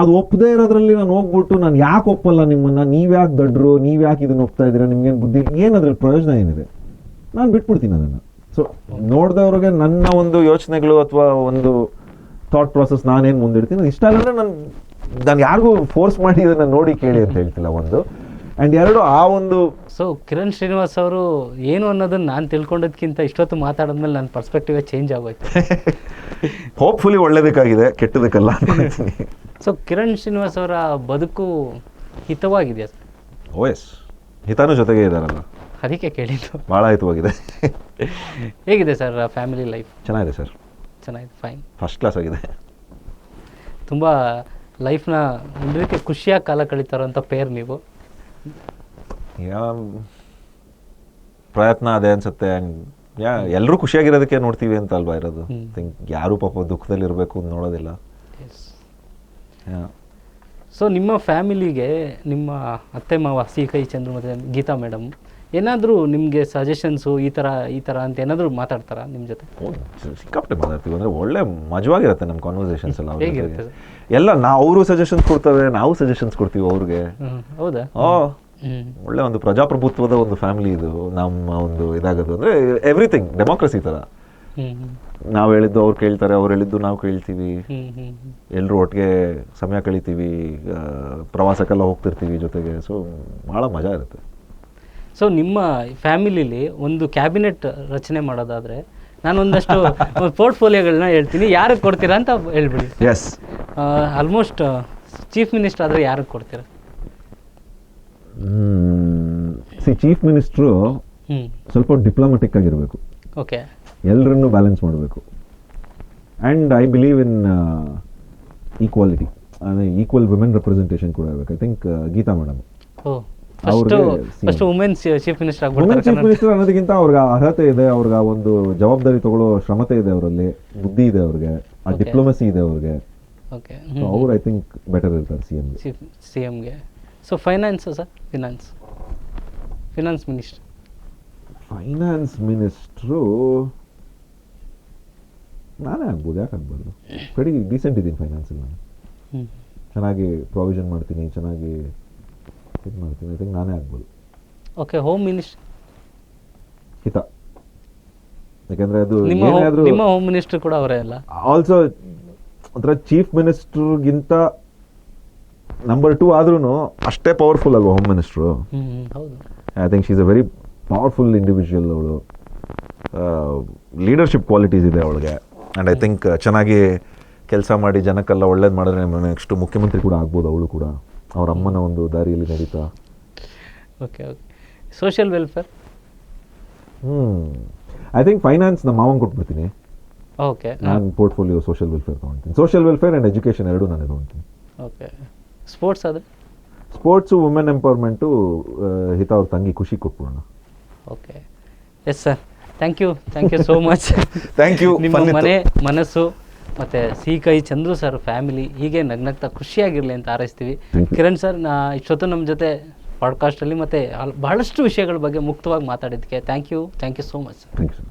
ಅದು ಒಪ್ಪದೇ ಇರೋದ್ರಲ್ಲಿ ನಾನು ಹೋಗ್ಬಿಟ್ಟು ನಾನು ಯಾಕೆ ಒಪ್ಪಲ್ಲ ನಿಮ್ಮನ್ನ, ನೀವ್ ಯಾಕೆ ದಡ್ರು, ನೀವ್ ಯಾಕೆ ಇದನ್ನ ಒಪ್ತಾ ಇದ್ದೀರಾ, ನಿಮ್ಗೇನು ಬುದ್ಧಿ, ಏನಾದ್ರಲ್ಲಿ ಪ್ರಯೋಜನ ಏನಿದೆ, ನಾನು ಬಿಟ್ಬಿಡ್ತೀನಿ ಅದನ್ನ. ಸೊ ನೋಡ್ದವ್ರಿಗೆ ನನ್ನ ಒಂದು ಯೋಚನೆಗಳು ಅಥವಾ ಒಂದು ಥಾಟ್ ಪ್ರಾಸೆಸ್ ನಾನೇನು ಮುಂದಿಡ್ತೀನಿ, ಅದು ಇಷ್ಟ ಆಗಂದ್ರೆ ನಾನು ಯಾರಿಗೂ ಫೋರ್ಸ್ ಮಾಡಿ ಇದನ್ನ ನೋಡಿ ಕೇಳಿ ಅಂತ ಹೇಳ್ತಿಲ್ಲ ಒಂದು. ಆ್ಯಂಡ್ ಎರಡು ಆ ಒಂದು ಸೊ ಕಿರಣ್ ಶ್ರೀನಿವಾಸ್ ಅವರು ಏನು ಅನ್ನೋದನ್ನ ನಾನು ತಿಳ್ಕೊಂಡದ್ಕಿಂತ ಇಷ್ಟೊತ್ತು ಮಾತಾಡಿದ್ಮೇಲೆ ನನ್ನ ಪರ್ಸ್ಪೆಕ್ಟಿವೇ ಚೇಂಜ್ ಆಗೋಯ್ತು. ಹೋಪ್ಫುಲಿ ಒಳ್ಳೇದಕ್ಕಾಗಿದೆ, ಕೆಟ್ಟದಕ್ಕಲ್ಲ ಅನ್ಕೊಳ್ತೀನಿ. ಸೊ ಕಿರಣ್ ಶ್ರೀನಿವಾಸ್ ಅವರ ಬದುಕು ಹಿತವಾಗಿದೆಯಾ ಸರ್? ಓಎಸ್, ಹಿತಾನು ಜೊತೆಗೆ ಇದಾರಲ್ಲ, ಅದಕ್ಕೆ ಕೇಳಿದ್ದು. ಭಾಳ ಹಿತವಾಗಿದೆ. ಹೇಗಿದೆ ಸರ್ ಫ್ಯಾಮಿಲಿ ಲೈಫ್? ಚೆನ್ನಾಗಿದೆ ಸರ್, ಚೆನ್ನಾಗಿದೆ, ಫೈನ್, ಫಸ್ಟ್ ಕ್ಲಾಸ್ ಆಗಿದೆ. ತುಂಬ ಲೈಫ್ನ ಒಂದು ರೀತಿ ಖುಷಿಯಾಗಿ ಕಾಲ ಕಳೀತಾರಂಥ ಪೇರ್ ನೀವು. ಪ್ರಯತ್ನ ಅದೇ ಅನ್ಸುತ್ತೆ. ಎಲ್ಲರೂ ಖುಷಿಯಾಗಿರೋದಕ್ಕೆ ನೋಡ್ತೀವಿ ಅಂತ ಅಲ್ವಾ ಇರೋದು. ಥಿಂಕ್ ಯಾರು ಪಾಪ ದುಃಖದಲ್ಲಿ ಇರಬೇಕು ಅಂತ ನೋಡೋದಿಲ್ಲ. ಸೊ ನಿಮ್ಮ ಫ್ಯಾಮಿಲಿಗೆ ನಿಮ್ಮ ಅತ್ತೆ ಮಾವ ಸಿ.ಕೈ ಚಂದ್ರು ಮತ್ತು ಗೀತಾ ಮೇಡಮ್ ಏನಾದರೂ ನಿಮಗೆ ಸಜೆಷನ್ಸು ಈ ಥರ ಅಂತ ಏನಾದರೂ ಮಾತಾಡ್ತಾರಾ ನಿಮ್ಮ ಜೊತೆ? ಸಿಕ್ಕಾಪಟ್ಟೆ ಮಾತಾಡ್ತೀವಿ, ಅಂದರೆ ಒಳ್ಳೆ ಮಜವಾಗಿರುತ್ತೆ ನಮ್ಮ ಕಾನ್ವರ್ಸೇಷನ್ಸ್ ಎಲ್ಲ. ಹೇಗಿರುತ್ತೆ ಎಲ್ಲ ಅವರು ಸಜೆಷನ್ಸ್ ಕೊಡ್ತಾರೆ, ನಾವು ಸಜೆಷನ್ಸ್ ಕೊಡ್ತೀವಿ ಅವ್ರಿಗೆ. ಹೌದಾ? ಒಳ್ಳೆ ಒಂದು ಪ್ರಜಾಪ್ರಭುತ್ವದ ಒಂದು ಫ್ಯಾಮಿಲಿ ಇದು ನಮ್ಮ ಒಂದು ಇದಾಗೋದು. ಅಂದರೆ ಎವ್ರಿಥಿಂಗ್ ಡೆಮೋಕ್ರಸಿ ಥರ. ನಾವು ಹೇಳಿದ್ದು ಅವ್ರು ಕೇಳ್ತಾರೆ, ಅವ್ರು ಹೇಳಿದ್ದು ನಾವು ಕೇಳ್ತೀವಿ, ಎಲ್ಲರೂ ಒಟ್ಟಿಗೆ ಸಮಯ ಕಳಿತೀವಿ, ಪ್ರವಾಸಕ್ಕೆಲ್ಲ ಹೋಗ್ತಿರ್ತೀವಿ ಜೊತೆಗೆ. ಸೊ ಭಾಳ ಮಜಾ ಇರುತ್ತೆ. ಸೊ ನಿಮ್ಮ ಫ್ಯಾಮಿಲಿಲಿ ಒಂದು ಕ್ಯಾಬಿನೆಟ್ ರಚನೆ ಮಾಡೋದಾದರೆ ನಾನೊಂದಷ್ಟು ಪೋರ್ಟ್ಫೋಲಿಯೋಗಳನ್ನ ಹೇಳ್ತೀನಿ, ಯಾರಿಗೆ ಕೊಡ್ತೀರಾ ಅಂತ ಹೇಳ್ಬಿಡಿ. ಎಸ್, ಆಲ್ಮೋಸ್ಟ್ ಚೀಫ್ ಮಿನಿಸ್ಟರ್ ಆದರೆ ಯಾರಿಗೆ ಕೊಡ್ತೀರಾ? ಚೀಫ್ ಮಿನಿಸ್ಟ್ರು ಸ್ವಲ್ಪ ಡಿಪ್ಲೊಮ್ಯಾಟಿಕ್ ಆಗಿರಬೇಕು. ಓಕೆ, ಎಲ್ಲರನ್ನು ಬ್ಯಾಲೆನ್ಸ್ ಮಾಡಬೇಕು. And I believe in equality, ಅಂದರೆ ಈಕ್ವಲ್ ವಿಮೆನ್ ರೆಪ್ರೆಸೆಂಟೇಷನ್ ಕೂಡ ಇರಬೇಕು. I think Geeta madam first women's chief minister women chief minister ಅನ್ನೋದಕ್ಕಿಂತ ಅವ್ರಿಗೆ ಅರ್ಹತೆ ಇದೆ, ಅವ್ರಿಗೆ ಒಂದು ಜವಾಬ್ದಾರಿ ತಗೊಳ್ಳೋ ಶ್ರಮತೆ ಇದೆ, ಅವರಲ್ಲಿ ಬುದ್ಧಿ ಇದೆ, ಅವ್ರಿಗೆ ಆ ಡಿಪ್ಲೊಮಸಿ ಇದೆ ಅವ್ರಿಗೆ. ಓಕೆ, ಅವ್ರು ಐ ಥಿಂಕ್ ಬೆಟರ್ ಇರ್ತಾರೆ ಸಿ ಎಮ್ಗೆ. So finance sir, finance minister? Finance minister ನಾನೇ ಆಗ್ಬೋದು, ಯಾಕೆ ಆಗ್ಬಾರ್ದು? ಕಡೆ ಡೀಸೆಂಟ್ ಇದ್ದೀನಿ ಫೈನಾನ್ಸಲ್ಲಿ ನಾನು. ಚೆನ್ನಾಗಿ ಪ್ರಾವಿಷನ್ ಮಾಡ್ತೀನಿ, ಚೆನ್ನಾಗಿ ಇದು ಮಾಡ್ತೀನಿ. ಐ ಥಿಂಕ್ ನಾನೇ ಆಗ್ಬೋದು. Okay, home minister? ಹಿತ, ಯಾಕಂದರೆ ಅದು ನಿಮ್ಮ ಹೋಮ್ ಮಿನಿಸ್ಟರ್ ಕೂಡ ಅವರೇ ಅಲ್ಲ? ಆಲ್ಸೋ ಒಂಥರ ಚೀಫ್ ಮಿನಿಸ್ಟರ್ಗಿಂತ ನಂಬರ್ 2 ಆದ್ರೂ ಅಷ್ಟೇ ಪವರ್ಫುಲ್ ಅಲ್ವಾ ಹೋಮ್ ಮಿನಿಸ್ಟ್ರು? ಹೌದು. I think she is a very powerful individual. ಅವಳು ಲೀಡರ್ಶಿಪ್ ಕ್ವಾಲಿಟೀಸ್ ಇದೆ ಅವಳಿಗೆ. ಆ್ಯಂಡ್ ಐ ಥಿಂಕ್ ಚೆನ್ನಾಗಿ ಕೆಲಸ ಮಾಡಿ ಜನಕ್ಕೆಲ್ಲ ಒಳ್ಳೇದು ಮಾಡಿದ್ರೆ ನೆಕ್ಸ್ಟ್ ಮುಖ್ಯಮಂತ್ರಿ ಕೂಡ ಆಗ್ಬೋದು ಅವಳು ಕೂಡ, ಅವ್ರ ಅಮ್ಮನ ಒಂದು ದಾರಿಯಲ್ಲಿ ನಡೀತಾ. Okay, social welfare? I think finance ನಮ್ಮ ಮಾವಂಗೆ ಕೊಟ್ಬಿಡ್ತೀನಿ. ಓಕೆ, ನಾನು ಪೋರ್ಟ್ಫೋಲಿಯೋ ಸೋಷಿಯಲ್ ವೆಲ್ಫೇರ್ ತೊಗೊಳ್ತೀನಿ. ಸೋಷಿಯಲ್ ವೆಲ್ಫೇರ್ ಆ್ಯಂಡ್ ಎಜುಕೇಷನ್ ಎರಡೂ ನಾನೇ ತೊಗೊಳ್ತೀನಿ. ಓಕೆ, ಸ್ಪೋರ್ಟ್ಸ್ ಆದರೆ? ಸ್ಪೋರ್ಟ್ಸು, ವುಮೆನ್ ಎಂಪವರ್ಮೆಂಟು ಹಿತ ಅವ್ರ ತಂಗಿ ಖುಷಿ ಕೊಟ್ಬಿಡೋಣ. Okay, yes sir, thank you so much. Thank you. ನಿಮ್ಮ ಮನಸ್ಸು ಮತ್ತು ಸಿ.ಕೈ ಚಂದ್ರು ಸರ್ ಫ್ಯಾಮಿಲಿ ಹೀಗೆ ನಗ್ನಗ್ತಾ ಖುಷಿಯಾಗಿರಲಿ ಅಂತ ಹಾರೈಸ್ತೀವಿ. ಕಿರಣ್ ಸರ್, ಇಷ್ಟೊತ್ತು ನಮ್ಮ ಜೊತೆ ಪಾಡ್ಕಾಸ್ಟಲ್ಲಿ ಮತ್ತು ಬಹಳಷ್ಟು ವಿಷಯಗಳ ಬಗ್ಗೆ ಮುಕ್ತವಾಗಿ ಮಾತಾಡಿದ್ದಕ್ಕೆ thank you so much. Thank you.